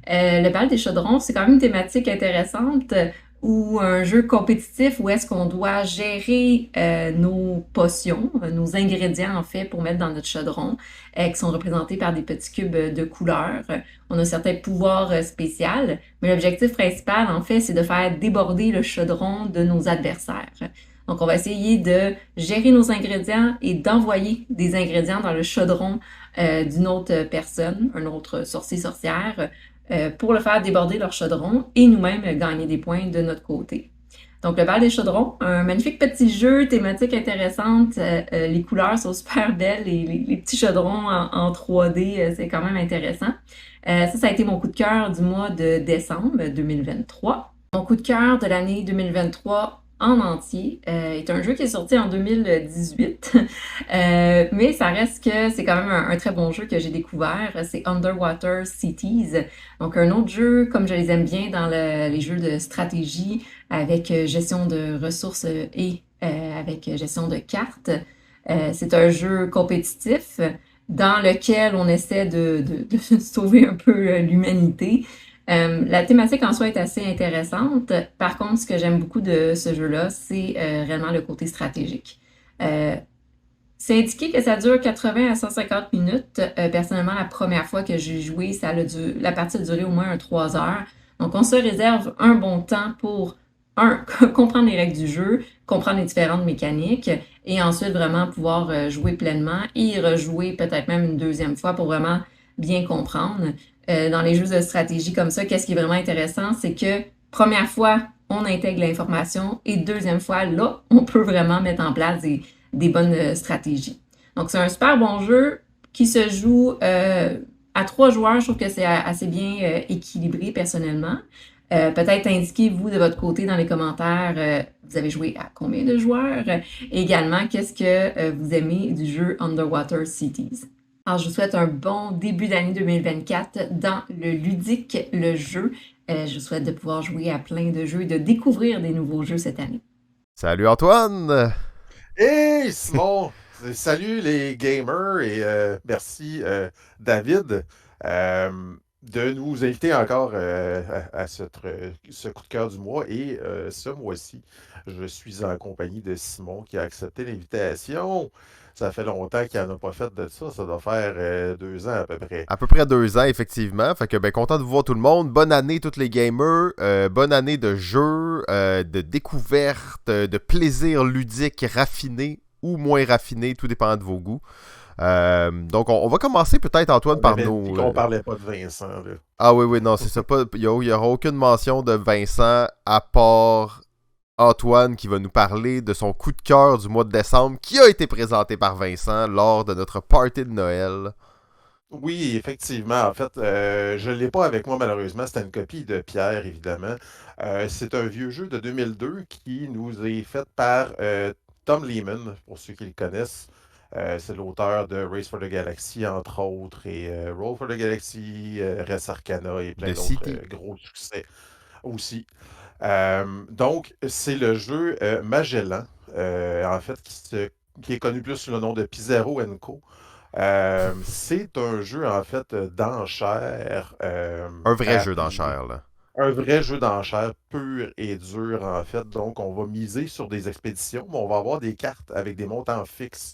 Le Bal des Chaudrons, c'est quand même une thématique intéressante ou un jeu compétitif où est-ce qu'on doit gérer nos potions, nos ingrédients en fait pour mettre dans notre chaudron, qui sont représentés par des petits cubes de couleurs. On a certains pouvoirs spéciaux, mais l'objectif principal en fait c'est de faire déborder le chaudron de nos adversaires. Donc on va essayer de gérer nos ingrédients et d'envoyer des ingrédients dans le chaudron d'une autre personne, un autre sorcier-sorcière, pour le faire déborder leur chaudron et nous-mêmes gagner des points de notre côté. Donc, le Bal des Chaudrons, un magnifique petit jeu, thématique intéressante, les couleurs sont super belles et les petits chaudrons en 3D, c'est quand même intéressant. Ça a été mon coup de cœur du mois de décembre 2023. Mon coup de cœur de l'année 2023 en entier est un jeu qui est sorti en 2018, mais ça reste que c'est quand même un très bon jeu que j'ai découvert, c'est Underwater Cities, donc un autre jeu comme je les aime bien dans les jeux de stratégie avec gestion de ressources et avec gestion de cartes. C'est un jeu compétitif dans lequel on essaie de sauver un peu l'humanité. La thématique en soi est assez intéressante. Par contre, ce que j'aime beaucoup de ce jeu-là, c'est réellement le côté stratégique. C'est indiqué que ça dure 80 à 150 minutes. Personnellement, la première fois que j'ai joué, la partie a duré au moins 3 heures. Donc, on se réserve un bon temps pour, comprendre les règles du jeu, comprendre les différentes mécaniques, et ensuite vraiment pouvoir jouer pleinement et y rejouer peut-être même une deuxième fois pour vraiment bien comprendre. Dans les jeux de stratégie comme ça, qu'est-ce qui est vraiment intéressant, c'est que première fois, on intègre l'information et deuxième fois, là, on peut vraiment mettre en place des bonnes stratégies. Donc, c'est un super bon jeu qui se joue à 3 joueurs. Je trouve que c'est assez bien équilibré personnellement. Peut-être indiquez-vous de votre côté dans les commentaires, vous avez joué à combien de joueurs? Et également, qu'est-ce que vous aimez du jeu Underwater Cities? Alors, je vous souhaite un bon début d'année 2024 dans le ludique, le jeu. Je vous souhaite de pouvoir jouer à plein de jeux et de découvrir des nouveaux jeux cette année. Salut Antoine! Hey Simon! Salut les gamers et merci David de nous inviter encore à ce coup de cœur du mois. Et ce mois-ci, je suis en compagnie de Simon qui a accepté l'invitation. Ça fait longtemps qu'il n'en a pas fait de ça. Ça doit faire 2 ans à peu près. À peu près 2 ans, effectivement. Fait que content de vous voir tout le monde. Bonne année tous les gamers. Bonne année de jeux, de découvertes, de plaisir ludique raffiné ou moins raffiné, tout dépend de vos goûts. Donc, on va commencer peut-être, Antoine, par nos... On parlait pas de Vincent, là. Ah oui, non, c'est ça. Il n'y aura aucune mention de Vincent à part Antoine qui va nous parler de son coup de cœur du mois de décembre qui a été présenté par Vincent lors de notre party de Noël. Oui, effectivement. En fait, je ne l'ai pas avec moi malheureusement. C'était une copie de Pierre, évidemment. C'est un vieux jeu de 2002 qui nous est fait par Tom Lehman, pour ceux qui le connaissent. C'est l'auteur de Race for the Galaxy, entre autres, et Roll for the Galaxy, Res Arcana et plein d'autres gros succès aussi. Donc, c'est le jeu Magellan, en fait, qui est connu plus sous le nom de Pizarro & Co. C'est un jeu, en fait, d'enchères. Un vrai jeu d'enchères, là. Un vrai jeu d'enchères pur et dur, en fait. Donc, on va miser sur des expéditions, mais on va avoir des cartes avec des montants fixes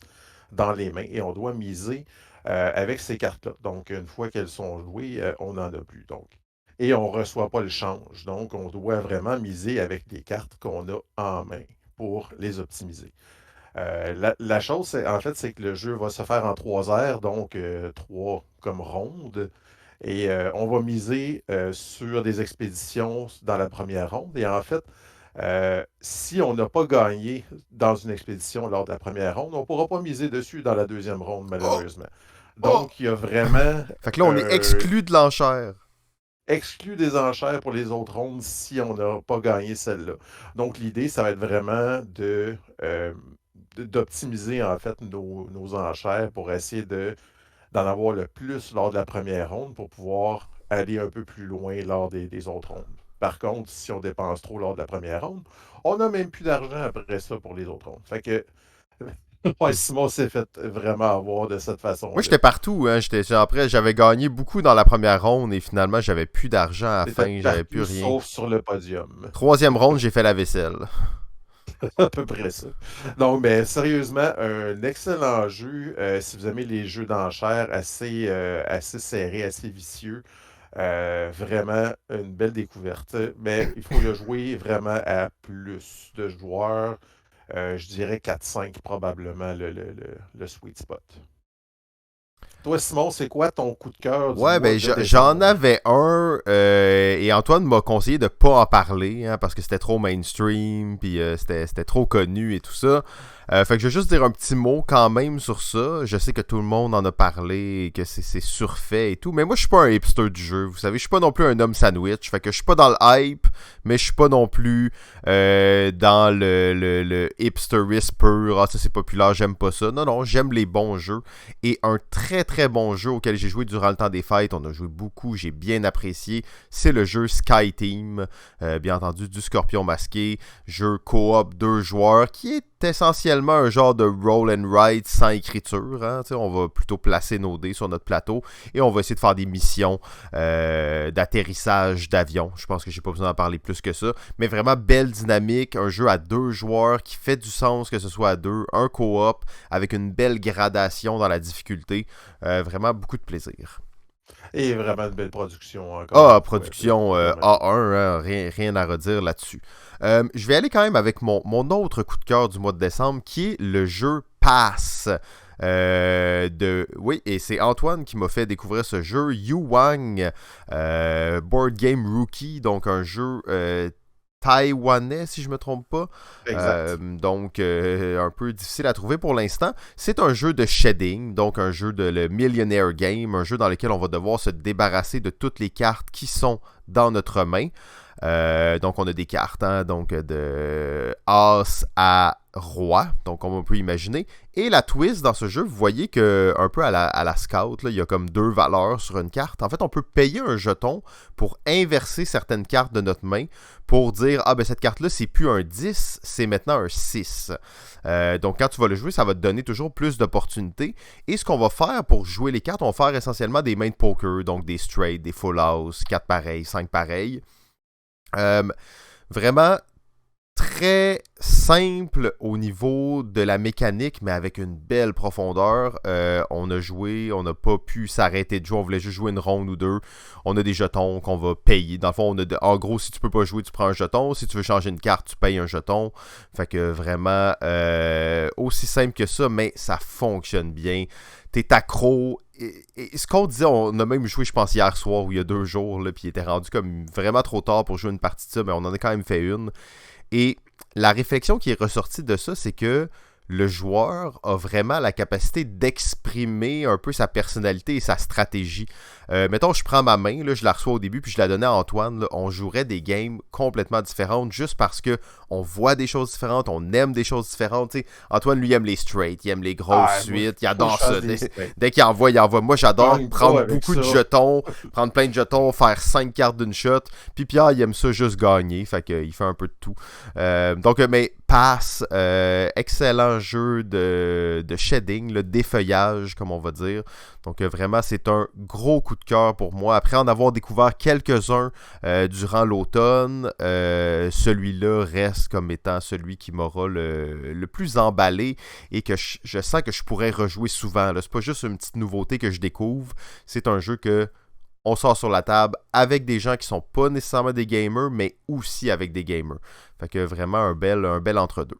dans les mains et on doit miser avec ces cartes-là. Donc, une fois qu'elles sont jouées, on n'en a plus. Donc. Et on ne reçoit pas le change. Donc, on doit vraiment miser avec les cartes qu'on a en main pour les optimiser. La chose, en fait, c'est que le jeu va se faire en 3 aires, donc 3 comme rondes. Et on va miser sur des expéditions dans la première ronde. Et en fait, si on n'a pas gagné dans une expédition lors de la première ronde, on ne pourra pas miser dessus dans la deuxième ronde, malheureusement. Donc, il y a vraiment... Fait que là, on est exclu de l'enchère. Exclu des enchères pour les autres rondes si on n'a pas gagné celle-là. Donc, l'idée, ça va être vraiment d'optimiser, en fait, nos enchères pour essayer d'en avoir le plus lors de la première ronde pour pouvoir aller un peu plus loin lors des autres rondes. Par contre, si on dépense trop lors de la première ronde, on n'a même plus d'argent après ça pour les autres rondes. Fait que ouais, Simon s'est fait vraiment avoir de cette façon. Moi, j'étais partout. Hein. Après, j'avais gagné beaucoup dans la première ronde et finalement, j'avais plus d'argent à la fin. J'avais plus rien. Sauf sur le podium. 3e ronde, j'ai fait la vaisselle. À peu près ça. Donc, mais sérieusement, un excellent jeu. Si vous aimez les jeux d'enchères assez serrés, assez vicieux, vraiment une belle découverte. Mais il faut le jouer vraiment à plus de joueurs. Je dirais 4-5 probablement le sweet spot. Toi, Simon, c'est quoi ton coup de cœur? Ouais, ben j'en avais un et Antoine m'a conseillé de pas en parler hein, parce que c'était trop mainstream puis c'était trop connu et tout ça. Fait que je vais juste dire un petit mot quand même sur ça. Je sais que tout le monde en a parlé et que c'est surfait et tout, mais moi je suis pas un hipster du jeu. Vous savez, je suis pas non plus un homme sandwich. Fait que je suis pas dans le hype, mais je suis pas non plus dans le hipsterisme pur. Ah, ça c'est populaire, j'aime pas ça. Non, j'aime les bons jeux. Et un très très bon jeu auquel j'ai joué durant le temps des fêtes, on a joué beaucoup, j'ai bien apprécié, c'est le jeu Sky Team, bien entendu du Scorpion masqué, jeu coop 2 joueurs qui est essentiellement un genre de roll and write sans écriture. Hein? On va plutôt placer nos dés sur notre plateau et on va essayer de faire des missions d'atterrissage d'avion. Je pense que j'ai pas besoin d'en parler plus que ça. Mais vraiment belle dynamique, un jeu à 2 joueurs qui fait du sens que ce soit à 2, un coop avec une belle gradation dans la difficulté. Vraiment beaucoup de plaisir. Et vraiment une belle production encore. Ah, production A1, hein, rien à redire là-dessus. Je vais aller quand même avec mon autre coup de cœur du mois de décembre, qui est le jeu Pass. Oui, et c'est Antoine qui m'a fait découvrir ce jeu, Yuwang, Board Game Rookie, donc un jeu taïwanais, si je ne me trompe pas. Donc, un peu difficile à trouver pour l'instant. C'est un jeu de shedding, donc un jeu de le Millionaire Game, un jeu dans lequel on va devoir se débarrasser de toutes les cartes qui sont dans notre main. Donc, on a des cartes, hein, donc de As à Roi, donc on peut imaginer. Et la twist dans ce jeu, vous voyez que un peu à la Scout, là, il y a comme 2 valeurs sur une carte. En fait, on peut payer un jeton pour inverser certaines cartes de notre main pour dire, ah ben cette carte-là, c'est plus un 10, c'est maintenant un 6. Donc quand tu vas le jouer, ça va te donner toujours plus d'opportunités. Et ce qu'on va faire pour jouer les cartes, on va faire essentiellement des mains de poker, donc des straight, des full house, 4 pareils, 5 pareils. Vraiment très simple au niveau de la mécanique, mais avec une belle profondeur. On a joué, on n'a pas pu s'arrêter de jouer, on voulait juste jouer une ronde ou 2. On a des jetons qu'on va payer. Dans le fond, en gros, si tu peux pas jouer, tu prends un jeton. Si tu veux changer une carte, tu payes un jeton. Fait que vraiment, aussi simple que ça, mais ça fonctionne bien. T'es accro. Et ce qu'on disait, on a même joué, je pense, hier soir ou il y a 2 jours, là, puis il était rendu comme vraiment trop tard pour jouer une partie de ça, mais on en a quand même fait une. Et la réflexion qui est ressortie de ça, c'est que le joueur a vraiment la capacité d'exprimer un peu sa personnalité et sa stratégie. Mettons, je prends ma main, là, je la reçois au début, puis je la donnais à Antoine. Là, on jouerait des games complètement différentes juste parce que on voit des choses différentes, on aime des choses différentes. T'sais. Antoine, lui, aime les straight, il aime les grosses suites, il adore ça. Dès qu'il envoie, il envoie. Moi, j'adore prendre beaucoup de jetons, prendre plein de jetons, faire 5 cartes d'une shot. Puis Pierre, il aime ça juste gagner, fait qu'il fait un peu de tout. Donc, mais Pass, excellent jeu de shading, le défeuillage, comme on va dire. Donc vraiment, c'est un gros coup de cœur pour moi. Après en avoir découvert quelques-uns durant l'automne, celui-là reste comme étant celui qui m'aura le plus emballé et que je sens que je pourrais rejouer souvent. Là. C'est pas juste une petite nouveauté que je découvre, c'est un jeu que on sort sur la table avec des gens qui sont pas nécessairement des gamers, mais aussi avec des gamers. Fait que vraiment un bel entre-deux.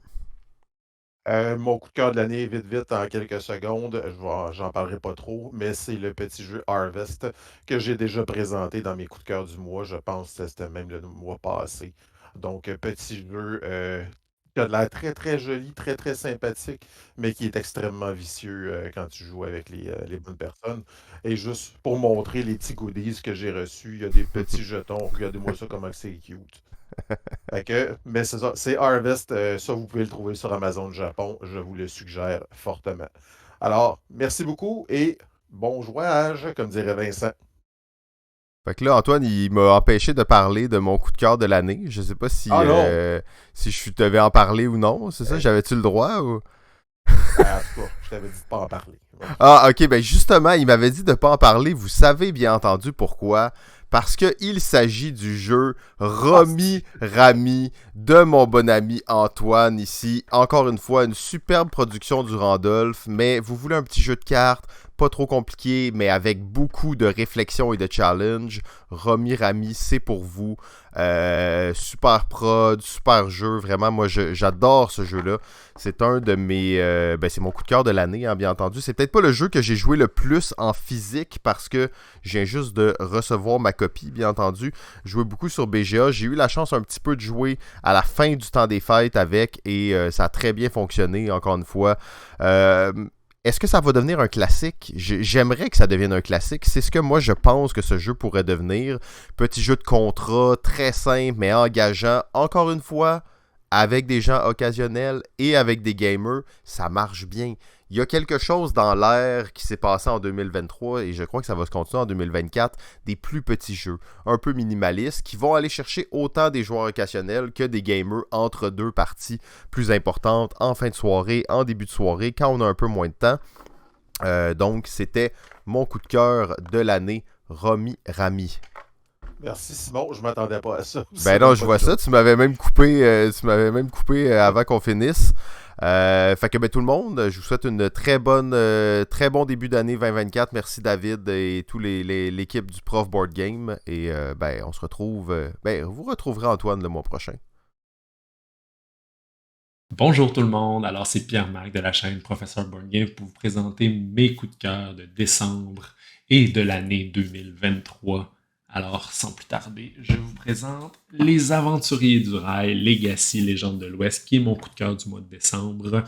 Mon coup de cœur de l'année, vite, en quelques secondes, j'en parlerai pas trop, mais c'est le petit jeu Harvest que j'ai déjà présenté dans mes coups de cœur du mois. Je pense que c'était même le mois passé. Donc, petit jeu qui a de l'air très, très joli, très, très sympathique, mais qui est extrêmement vicieux quand tu joues avec les bonnes personnes. Et juste pour montrer les petits goodies que j'ai reçus, il y a des petits jetons. Regardez-moi ça, comment c'est cute. Mais c'est ça, c'est Harvest. Ça, vous pouvez le trouver sur Amazon Japon. Je vous le suggère fortement. Alors, merci beaucoup et bon jouage, comme dirait Vincent. Fait que là, Antoine, il m'a empêché de parler de mon coup de cœur de l'année. Je sais pas si, si je devais en parler ou non. C'est ça? J'avais-tu le droit? Ou... En tout cas, je t'avais dit de pas en parler. Ah, ok. Ben justement, il m'avait dit de pas en parler. Vous savez bien entendu pourquoi. Parce qu'il s'agit du jeu Romy Rami de mon bon ami Antoine ici. Encore une fois, une superbe production du Randolph. Mais vous voulez un petit jeu de cartes, pas trop compliqué, mais avec beaucoup de réflexion et de challenge. Romy Rami, c'est pour vous. Super prod, super jeu. Vraiment, moi, j'adore ce jeu-là. C'est un de mes... c'est mon coup de cœur de l'année, hein, bien entendu. C'est peut-être pas le jeu que j'ai joué le plus en physique parce que je viens juste de recevoir ma copie, bien entendu. Je jouais beaucoup sur BGA. J'ai eu la chance un petit peu de jouer à la fin du temps des fêtes avec et ça a très bien fonctionné, encore une fois. Est-ce que ça va devenir un classique? J'aimerais que ça devienne un classique. C'est ce que moi je pense que ce jeu pourrait devenir. Petit jeu de contrat, très simple mais engageant. Encore une fois, avec des gens occasionnels et avec des gamers, ça marche bien. Il y a quelque chose dans l'air qui s'est passé en 2023 et je crois que ça va se continuer en 2024, des plus petits jeux, un peu minimalistes, qui vont aller chercher autant des joueurs occasionnels que des gamers entre deux parties plus importantes, en fin de soirée, en début de soirée, quand on a un peu moins de temps. Donc, c'était mon coup de cœur de l'année, Romy Rami. Merci Simon, je m'attendais pas à ça. Ben non, je vois ça. Tu m'avais même coupé, avant qu'on finisse. Fait que tout le monde, je vous souhaite une très bon début d'année 2024. Merci David et toute l'équipe du Prof Board Game. Et on se retrouve. Vous retrouverez Antoine le mois prochain. Bonjour tout le monde, alors c'est Pierre-Marc de la chaîne Professeur Board Game pour vous présenter mes coups de cœur de décembre et de l'année 2023. Alors, sans plus tarder, je vous présente Les Aventuriers du Rail, Legacy, Légende de l'Ouest, qui est mon coup de cœur du mois de décembre.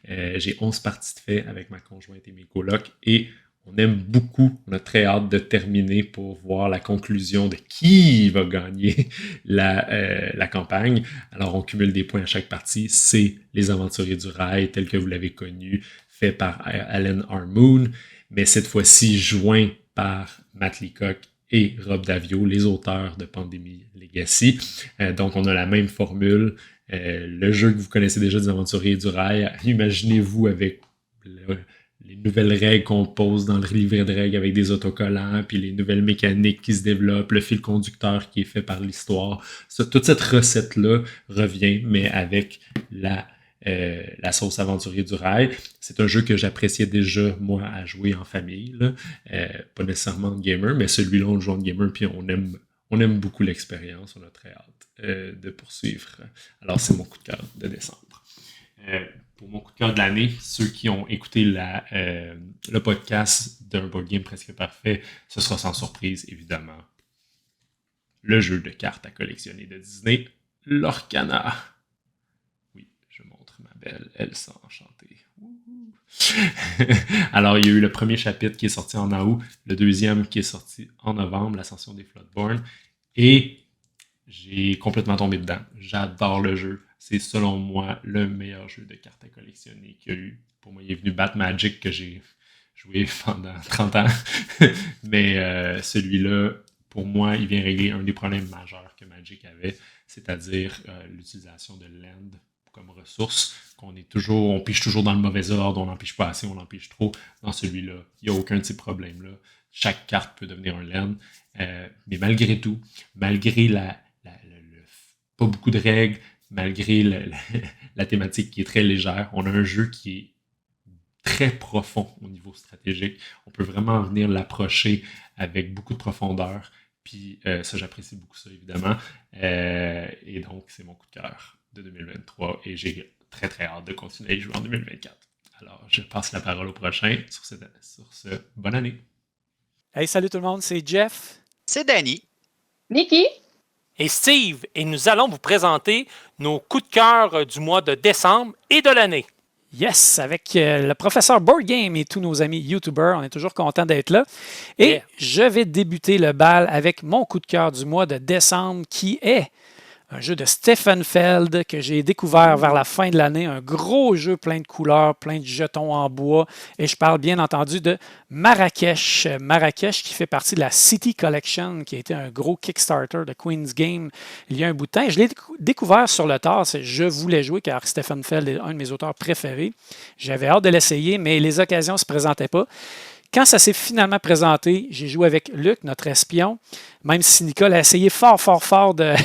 J'ai 11 parties de fait avec ma conjointe et mes colocs, et on aime beaucoup, on a très hâte de terminer pour voir la conclusion de qui va gagner la campagne. Alors, on cumule des points à chaque partie. C'est Les Aventuriers du Rail, tel que vous l'avez connu, fait par Alan R. Moon, mais cette fois-ci joint par Matt Leacock et Rob Daviau, les auteurs de Pandémie Legacy. Donc, on a la même formule. Le jeu que vous connaissez déjà des Aventuriers du Rail, imaginez-vous avec les nouvelles règles qu'on pose dans le livret de règles avec des autocollants, puis les nouvelles mécaniques qui se développent, le fil conducteur qui est fait par l'histoire. Toute cette recette-là revient, mais avec la sauce Aventurier du Rail. C'est un jeu que j'appréciais déjà, moi, à jouer en famille. Là. Pas nécessairement en gamer, mais celui-là, on le joue en gamer, puis on aime beaucoup l'expérience. On a très hâte de poursuivre. Alors, c'est mon coup de cœur de décembre. Pour mon coup de cœur de l'année, ceux qui ont écouté le podcast d'un board game presque parfait, ce sera sans surprise, évidemment, le jeu de cartes à collectionner de Disney, Lorcana. Je montre ma belle Elsa enchantée. Alors, il y a eu le premier chapitre qui est sorti en août, le deuxième qui est sorti en novembre, l'Ascension des Floodborn, et j'ai complètement tombé dedans. J'adore le jeu. C'est selon moi le meilleur jeu de cartes à collectionner qu'il y a eu. Pour moi, il est venu battre Magic que j'ai joué pendant 30 ans. Mais celui-là, pour moi, il vient régler un des problèmes majeurs que Magic avait, c'est-à-dire l'utilisation de land comme ressource on pige toujours dans le mauvais ordre, on n'en pige pas assez, on en pige trop. Dans celui-là, il n'y a aucun de ces problèmes-là. Chaque carte peut devenir un land. Mais malgré tout, malgré pas beaucoup de règles, malgré la thématique qui est très légère, on a un jeu qui est très profond au niveau stratégique. On peut vraiment venir l'approcher avec beaucoup de profondeur. Puis ça, j'apprécie beaucoup ça, évidemment. Et donc, c'est mon coup de cœur de 2023. Et j'ai très, très hâte de continuer à y jouer en 2024. Alors, je passe la parole au prochain sur ce bonne année. Hey, salut tout le monde, c'est Jeff. C'est Danny. Nikki. Et Steve. Et nous allons vous présenter nos coups de cœur du mois de décembre et de l'année. Yes, avec le professeur Board Game et tous nos amis YouTubers, on est toujours contents d'être là. Et je vais débuter le bal avec mon coup de cœur du mois de décembre qui est un jeu de Stefan Feld que j'ai découvert vers la fin de l'année. Un gros jeu plein de couleurs, plein de jetons en bois. Et je parle bien entendu de Marrakech. Marrakech qui fait partie de la City Collection, qui a été un gros Kickstarter de Queen's Game il y a un bout de temps. Et je l'ai découvert sur le tard. Je voulais jouer car Stefan Feld est un de mes auteurs préférés. J'avais hâte de l'essayer, mais les occasions ne se présentaient pas. Quand ça s'est finalement présenté, j'ai joué avec Luc, notre espion, même si Nicole a essayé fort de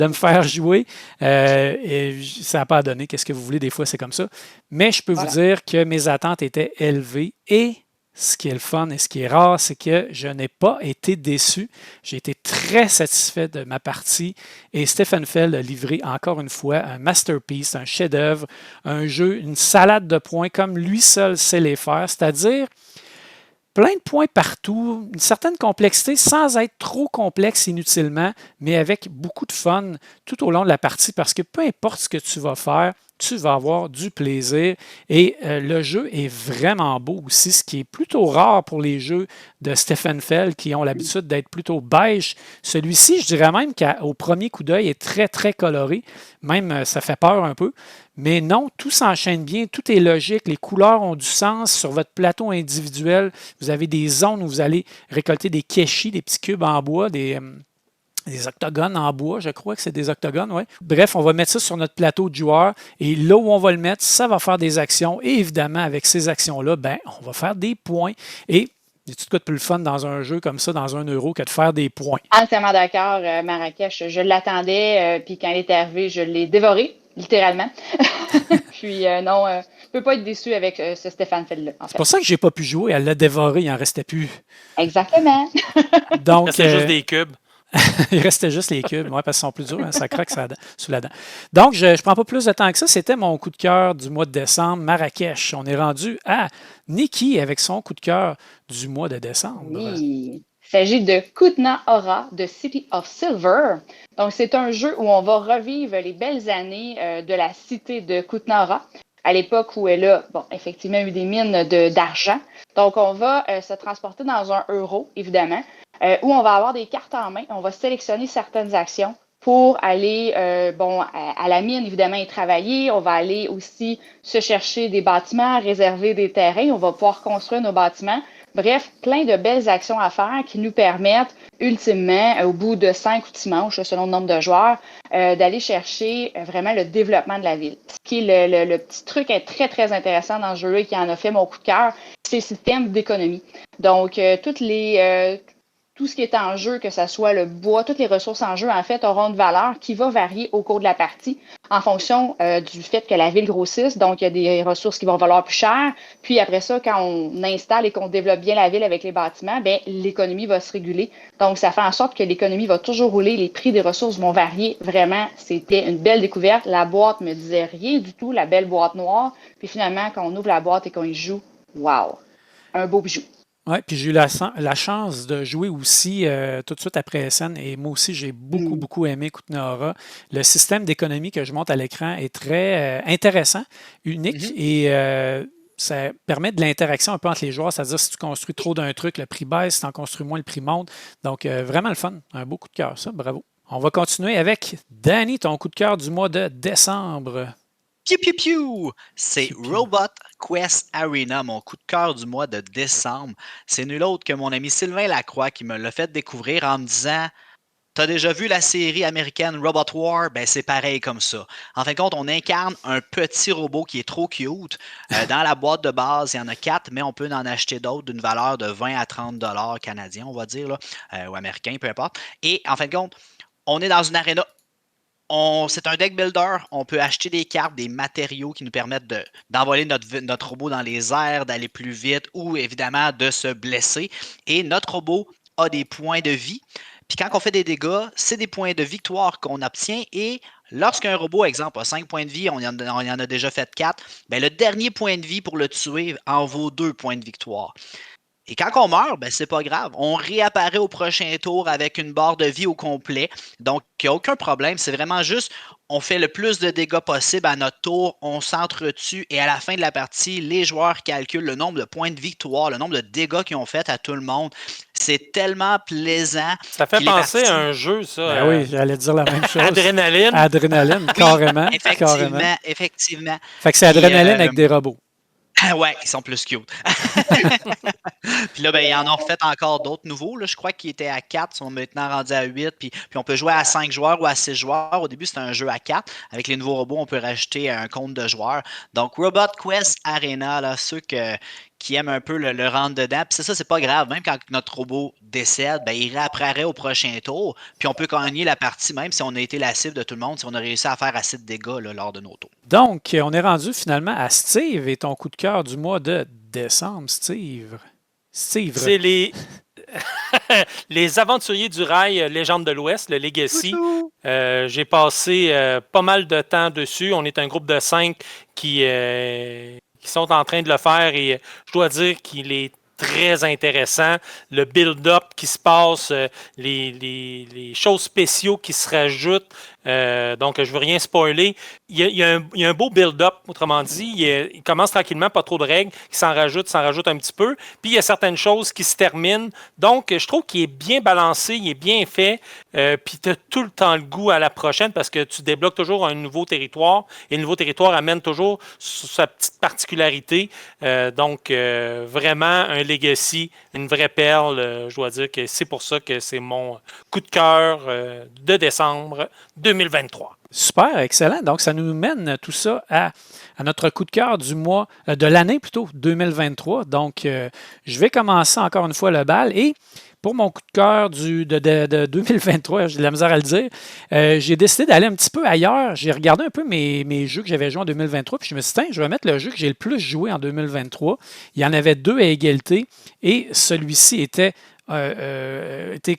me faire jouer. Et ça n'a pas donné. Qu'est-ce que vous voulez? Des fois, c'est comme ça. Mais je peux vous dire que mes attentes étaient élevées. Et ce qui est le fun et ce qui est rare, c'est que je n'ai pas été déçu. J'ai été très satisfait de ma partie. Et Stefan Feld a livré encore une fois un masterpiece, un chef-d'œuvre, un jeu, une salade de points comme lui seul sait les faire. C'est-à-dire plein de points partout, une certaine complexité sans être trop complexe inutilement, mais avec beaucoup de fun tout au long de la partie parce que peu importe ce que tu vas faire, tu vas avoir du plaisir. Et le jeu est vraiment beau aussi, ce qui est plutôt rare pour les jeux de Stefan Feld qui ont l'habitude d'être plutôt beige. Celui-ci, je dirais même qu'au premier coup d'œil, est très, très coloré. Même, ça fait peur un peu. Mais non, tout s'enchaîne bien, tout est logique, les couleurs ont du sens. Sur votre plateau individuel, vous avez des zones où vous allez récolter des kéchis, des petits cubes en bois, des octogones en bois, je crois que c'est des octogones, oui. Bref, on va mettre ça sur notre plateau de joueur et là où on va le mettre, ça va faire des actions et évidemment, avec ces actions-là, on va faire des points. Et il y a tout de plus le fun dans un jeu comme ça, dans 1 euro, que de faire des points. Entièrement d'accord, Marrakech. Je l'attendais, puis quand elle est arrivée, je l'ai dévoré, littéralement. Puis non, je ne peux pas être déçu avec ce Stefan Feld-là. En fait. C'est pour ça que je n'ai pas pu jouer. Elle l'a dévoré, il n'en restait plus. Exactement. Donc, c'est juste des cubes. Il restait juste les cubes, parce qu'ils sont plus durs, ça craque sous la dent. Donc, je ne prends pas plus de temps que ça. C'était mon coup de cœur du mois de décembre, Marrakech. On est rendu à Nikki avec son coup de cœur du mois de décembre. Oui. Il s'agit de Kutna Hora de City of Silver. Donc, c'est un jeu où on va revivre les belles années de la cité de Kutna Hora, à l'époque où elle a, effectivement, eu des mines d'argent. Donc, on va se transporter dans 1 euro, évidemment, où on va avoir des cartes en main. On va sélectionner certaines actions pour aller à la mine, évidemment, et travailler. On va aller aussi se chercher des bâtiments, réserver des terrains. On va pouvoir construire nos bâtiments. Bref, plein de belles actions à faire qui nous permettent, ultimement, au bout de 5 ou 6 manches, selon le nombre de joueurs, d'aller chercher vraiment le développement de la ville. Ce qui est le petit truc est très, très intéressant dans ce jeu-là et qui en a fait mon coup de cœur, c'est le système d'économie. Donc, tout ce qui est en jeu, que ce soit le bois, toutes les ressources en jeu, en fait, auront une valeur qui va varier au cours de la partie en fonction du fait que la ville grossisse. Donc, il y a des ressources qui vont valoir plus cher. Puis après ça, quand on installe et qu'on développe bien la ville avec les bâtiments, l'économie va se réguler. Donc, ça fait en sorte que l'économie va toujours rouler. Les prix des ressources vont varier. Vraiment, c'était une belle découverte. La boîte me disait rien du tout, la belle boîte noire. Puis finalement, quand on ouvre la boîte et qu'on y joue, wow! Un beau bijou. Oui, puis j'ai eu la chance de jouer aussi tout de suite après SN et moi aussi, j'ai beaucoup aimé Kutna Hora. Le système d'économie que je montre à l'écran est très intéressant, unique et ça permet de l'interaction un peu entre les joueurs, c'est-à-dire si tu construis trop d'un truc, le prix baisse, si tu en construis moins, le prix monte. Donc, vraiment le fun. Un beau coup de cœur, ça, bravo. On va continuer avec Danny, ton coup de cœur du mois de décembre. Piu piu piu! C'est Robot Quest Arena, mon coup de cœur du mois de décembre. C'est nul autre que mon ami Sylvain Lacroix qui me l'a fait découvrir en me disant Tu as déjà vu la série américaine Robot War? Ben, c'est pareil comme ça. En fin de compte, on incarne un petit robot qui est trop cute. Dans la boîte de base, il y en a 4, mais on peut en acheter d'autres d'une valeur de 20 à 30 $ canadiens, on va dire, là, ou américains, peu importe. Et en fin de compte, on est dans une arena. C'est un deck builder. On peut acheter des cartes, des matériaux qui nous permettent d'envoler notre robot dans les airs, d'aller plus vite ou évidemment de se blesser. Et notre robot a des points de vie. Puis quand on fait des dégâts, c'est des points de victoire qu'on obtient. Et lorsqu'un robot, exemple, a 5 points de vie, on y en a déjà fait 4, ben le dernier point de vie pour le tuer en vaut 2 points de victoire. Et quand on meurt, ben c'est pas grave. On réapparaît au prochain tour avec une barre de vie au complet. Donc, il n'y a aucun problème. C'est vraiment juste, on fait le plus de dégâts possible à notre tour, on s'entretue et à la fin de la partie, les joueurs calculent le nombre de points de victoire, le nombre de dégâts qu'ils ont fait à tout le monde. C'est tellement plaisant. Ça fait penser à un jeu, ça. Ben oui, j'allais dire la même chose. Adrénaline. Adrénaline, carrément. Effectivement. Fait que c'est Adrénaline avec des robots. Ouais, ils sont plus cute. Puis là, ben, ils en ont refait encore d'autres nouveaux. Là. Je crois qu'ils étaient à 4, ils sont maintenant rendus à 8. Puis on peut jouer à 5 joueurs ou à 6 joueurs. Au début, c'était un jeu à 4. Avec les nouveaux robots, on peut rajouter un compte de joueurs. Donc, Robot Quest Arena, là, ceux qui aiment un peu le rentre dedans. Puis c'est pas grave. Même quand notre robot décède, ben, il réapparaît au prochain tour. Puis on peut gagner la partie, même si on a été la cible de tout le monde, si on a réussi à faire assez de dégâts là, lors de nos tours. Donc, on est rendu finalement à Steve et ton coup de cœur du mois de décembre, Steve. C'est les Aventuriers du Rail, Légende de l'Ouest, le Legacy. J'ai passé pas mal de temps dessus. On est un groupe de 5 qui sont en train de le faire et je dois dire qu'il est très intéressant. Le build-up qui se passe, les choses spéciaux qui se rajoutent. Donc, je ne veux rien spoiler. Il y a un beau build-up, autrement dit. Il commence tranquillement, pas trop de règles, qui s'en rajoute un petit peu. Puis, il y a certaines choses qui se terminent. Donc, je trouve qu'il est bien balancé, il est bien fait. Puis, tu as tout le temps le goût à la prochaine parce que tu débloques toujours un nouveau territoire. Et le nouveau territoire amène toujours sa petite particularité. Donc, vraiment, un legacy, une vraie perle. Je dois dire que c'est pour ça que c'est mon coup de cœur de décembre 2023. Super, excellent. Donc, ça nous mène tout ça à notre coup de cœur du mois, de l'année plutôt, 2023. Donc, je vais commencer encore une fois le bal. Et pour mon coup de cœur de 2023, j'ai de la misère à le dire, j'ai décidé d'aller un petit peu ailleurs. J'ai regardé un peu mes jeux que j'avais joués en 2023. Puis je me suis dit, tiens, je vais mettre le jeu que j'ai le plus joué en 2023. Il y en avait 2 à égalité. Et celui-ci était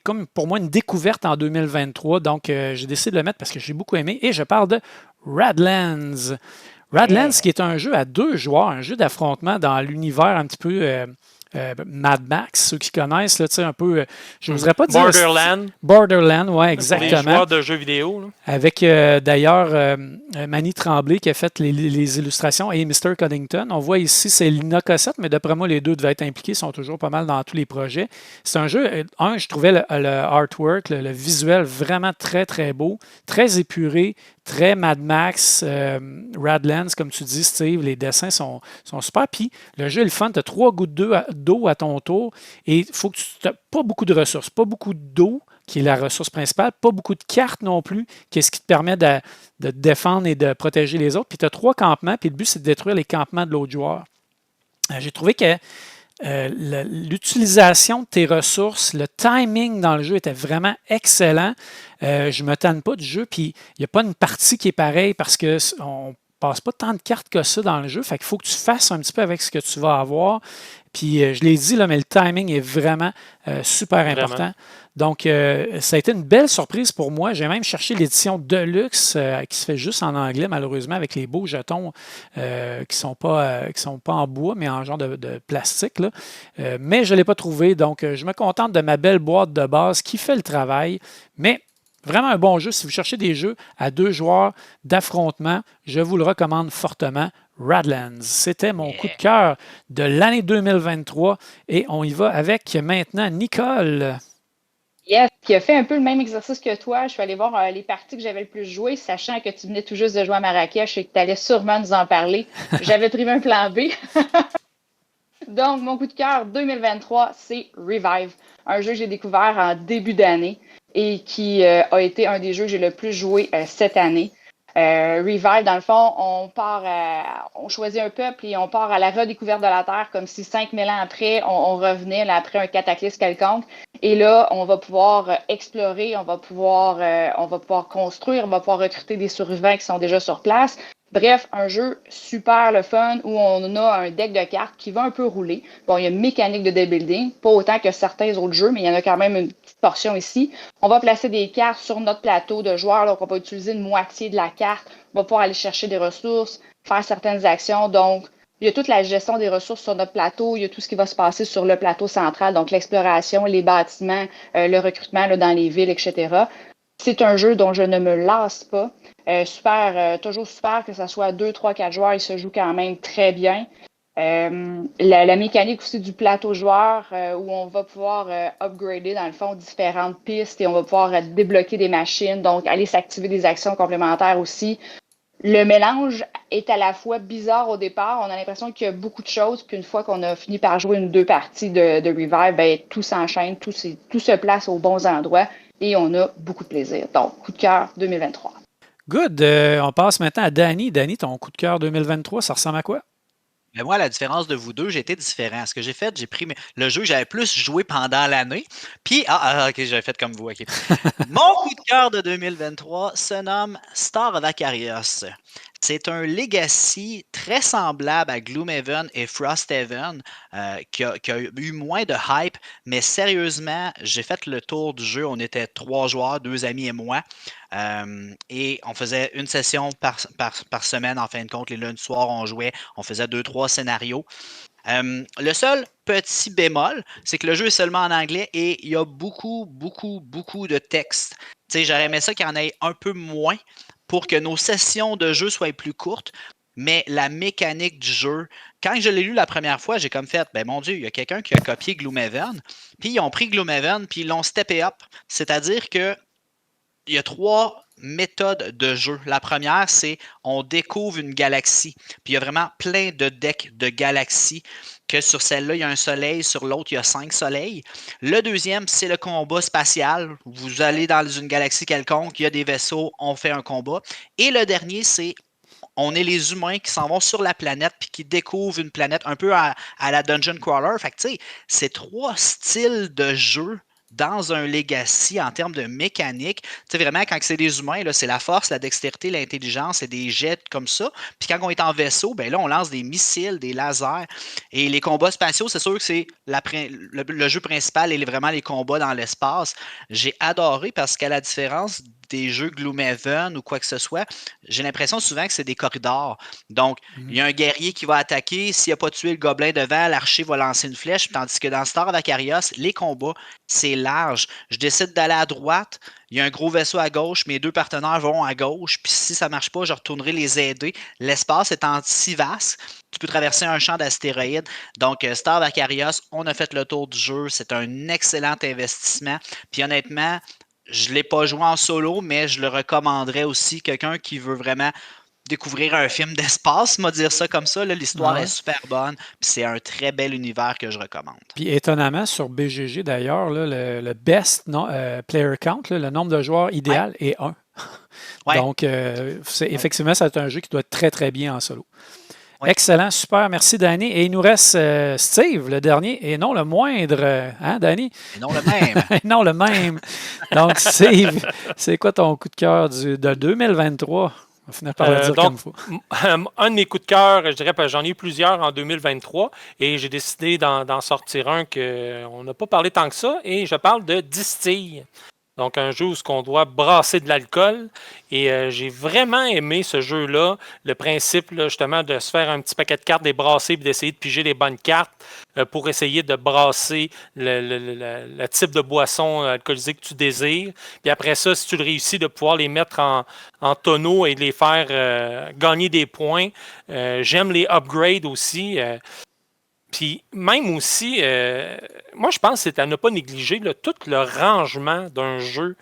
comme pour moi une découverte en 2023. Donc, j'ai décidé de le mettre parce que j'ai beaucoup aimé. Et je parle de Radlands. Radlands, qui est un jeu à 2 joueurs, un jeu d'affrontement dans l'univers un petit peu Mad Max, ceux qui connaissent, là, un peu, je n'oserais pas dire... Borderland, oui, exactement. Les joueurs de jeux vidéo. Là. Avec d'ailleurs Manny Tremblay qui a fait les illustrations et Mr. Connington. On voit ici, c'est Lina Cossette, mais d'après moi, les deux devaient être impliqués, sont toujours pas mal dans tous les projets. C'est un jeu, je trouvais le artwork, le visuel vraiment très, très beau, très épuré, très Mad Max, Radlands, comme tu dis, Steve. Les dessins sont super. Puis le jeu est le fun. Tu as 3 gouttes d'eau à ton tour et il faut que tu n'aies pas beaucoup de ressources, pas beaucoup d'eau, qui est la ressource principale, pas beaucoup de cartes non plus, qu'est-ce qui te permet de te défendre et de protéger les autres. Puis tu as 3 campements, puis le but, c'est de détruire les campements de l'autre joueur. J'ai trouvé que l'utilisation de tes ressources, le timing dans le jeu était vraiment excellent. Je ne me tanne pas du jeu, puis il n'y a pas une partie qui est pareille parce qu'on ne passe pas tant de cartes que ça dans le jeu. Fait qu'il faut que tu fasses un petit peu avec ce que tu vas avoir. Puis je l'ai dit, là, mais le timing est vraiment super important. Donc, ça a été une belle surprise pour moi. J'ai même cherché l'édition Deluxe qui se fait juste en anglais, malheureusement, avec les beaux jetons qui ne sont pas en bois, mais en genre de plastique. Là. Mais je ne l'ai pas trouvé. Donc, je me contente de ma belle boîte de base qui fait le travail. Mais vraiment un bon jeu. Si vous cherchez des jeux à 2 joueurs d'affrontement, je vous le recommande fortement. Radlands. C'était mon coup de cœur de l'année 2023 et on y va avec maintenant Nicole. Yes, qui a fait un peu le même exercice que toi. Je suis allée voir les parties que j'avais le plus jouées, sachant que tu venais tout juste de jouer à Marrakech et que tu allais sûrement nous en parler. J'avais prévu un plan B. Donc, mon coup de cœur 2023, c'est Revive, un jeu que j'ai découvert en début d'année. et qui a été un des jeux que j'ai le plus joué cette année. Revive, dans le fond, on choisit un peuple et on part à la redécouverte de la Terre comme si 5000 ans après, on revenait là, après un cataclysme quelconque. Et là, on va pouvoir explorer, on va pouvoir construire, on va pouvoir recruter des survivants qui sont déjà sur place. Bref, un jeu super le fun où on a un deck de cartes qui va un peu rouler. Bon, il y a une mécanique de deck building, pas autant que certains autres jeux, mais il y en a quand même une petite portion ici. On va placer des cartes sur notre plateau de joueurs, donc on va utiliser une moitié de la carte. On va pouvoir aller chercher des ressources, faire certaines actions. Donc, il y a toute la gestion des ressources sur notre plateau, il y a tout ce qui va se passer sur le plateau central, donc l'exploration, les bâtiments, le recrutement là, dans les villes, etc. C'est un jeu dont je ne me lasse pas. Toujours super que ça soit 2, 3, 4 joueurs, il se joue quand même très bien. La mécanique aussi du plateau joueur où on va pouvoir upgrader dans le fond différentes pistes et on va pouvoir débloquer des machines, donc aller s'activer des actions complémentaires aussi. Le mélange est à la fois bizarre au départ, on a l'impression qu'il y a beaucoup de choses, puis une fois qu'on a fini par jouer 2 parties de Revive, ben, tout s'enchaîne, tout se place aux bons endroits et on a beaucoup de plaisir. Donc, coup de cœur 2023. Good. On passe maintenant à Danny. Danny, ton coup de cœur 2023, ça ressemble à quoi? Mais moi, à la différence de vous deux, j'ai été différent. Ce que j'ai fait, j'ai pris le jeu que j'avais plus joué pendant l'année. Puis, ok, j'avais fait comme vous. Ok. Mon coup de cœur de 2023 se nomme Star of Acarios. C'est un legacy très semblable à Gloomhaven et Frosthaven qui a eu moins de hype, mais sérieusement, j'ai fait le tour du jeu. On était 3 joueurs, 2 amis et moi. Et on faisait une session par semaine. En fin de compte, les lundis soirs, on jouait. On faisait 2-3 scénarios. Le seul petit bémol, c'est que le jeu est seulement en anglais et il y a beaucoup de texte. Tu sais, j'aurais aimé ça qu'il y en ait un peu moins pour que nos sessions de jeu soient plus courtes. Mais la mécanique du jeu, quand je l'ai lu la première fois, j'ai comme fait, ben mon Dieu, il y a quelqu'un qui a copié Gloomhaven, puis ils ont pris Gloomhaven, puis ils l'ont steppé up. C'est-à-dire que il y a 3 méthodes de jeu. La première, c'est on découvre une galaxie. Puis il y a vraiment plein de decks de galaxies que sur celle-là, il y a un soleil, sur l'autre, il y a 5 soleils. Le deuxième, c'est le combat spatial. Vous allez dans une galaxie quelconque, il y a des vaisseaux, on fait un combat. Et le dernier, c'est on est les humains qui s'en vont sur la planète puis qui découvrent une planète un peu à la Dungeon Crawler. Fait que tu sais, c'est 3 styles de jeu dans un legacy en termes de mécanique. Tu sais, vraiment, quand c'est des humains, là, c'est la force, la dextérité, l'intelligence, c'est des jets comme ça. Puis quand on est en vaisseau, ben là, on lance des missiles, des lasers. Et les combats spatiaux, c'est sûr que c'est le jeu principal et vraiment les combats dans l'espace. J'ai adoré parce qu'à la différence des jeux Gloomhaven ou quoi que ce soit, j'ai l'impression souvent que c'est des corridors. Donc, il y a un guerrier qui va attaquer. S'il n'a pas tué le gobelin devant, l'archer va lancer une flèche. Tandis que dans Star of Acarios, les combats, c'est large. Je décide d'aller à droite. Il y a un gros vaisseau à gauche. Mes 2 partenaires vont à gauche. Puis si ça ne marche pas, je retournerai les aider. L'espace étant si vaste, tu peux traverser un champ d'astéroïdes. Donc, Star of Acarios, on a fait le tour du jeu. C'est un excellent investissement. Puis honnêtement, je ne l'ai pas joué en solo, mais je le recommanderais aussi. Quelqu'un qui veut vraiment découvrir un film d'espace, m'a dire ça comme ça. L'histoire est super bonne. C'est un très bel univers que je recommande. Puis étonnamment, sur BGG d'ailleurs, le best player count, le nombre de joueurs idéal est 1. Donc, effectivement, c'est un jeu qui doit être très, très bien en solo. Ouais. Excellent, super, merci Danny. Et il nous reste Steve, le dernier, et non le moindre, hein Danny? Et non le même. Non le même. Donc Steve, c'est quoi ton coup de cœur de 2023? On va finir par le dire comme il faut. Un de mes coups de cœur, je dirais, j'en ai eu plusieurs en 2023 et j'ai décidé d'en sortir un qu'on n'a pas parlé tant que ça et je parle de Distille. Donc, un jeu où on doit brasser de l'alcool. Et j'ai vraiment aimé ce jeu-là. Le principe, là, justement, de se faire un petit paquet de cartes, des brasser et d'essayer de piger les bonnes cartes pour essayer de brasser le type de boisson alcoolisée que tu désires. Puis après ça, si tu le réussis, de pouvoir les mettre en tonneau et de les faire gagner des points. J'aime les upgrades aussi. Puis même aussi, moi je pense que c'est à ne pas négliger tout le rangement d'un jeu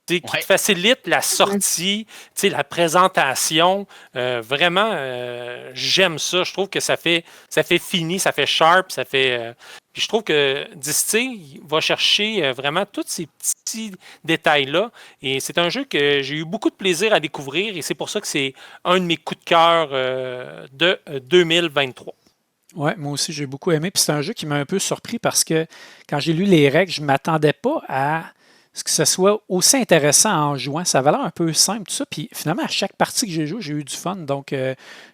qui te facilite la sortie, la présentation. Vraiment, j'aime ça. Je trouve que ça fait fini, ça fait sharp, ça fait... Puis je trouve que Distille va chercher vraiment tous ces petits détails-là. Et c'est un jeu que j'ai eu beaucoup de plaisir à découvrir et c'est pour ça que c'est un de mes coups de cœur de 2023. Ouais, moi aussi, j'ai beaucoup aimé. Puis c'est un jeu qui m'a un peu surpris parce que quand j'ai lu les règles, je ne m'attendais pas à ce que ce soit aussi intéressant en jouant. Ça avait l'air un peu simple, tout ça. Puis finalement, à chaque partie que j'ai joué, j'ai eu du fun. Donc,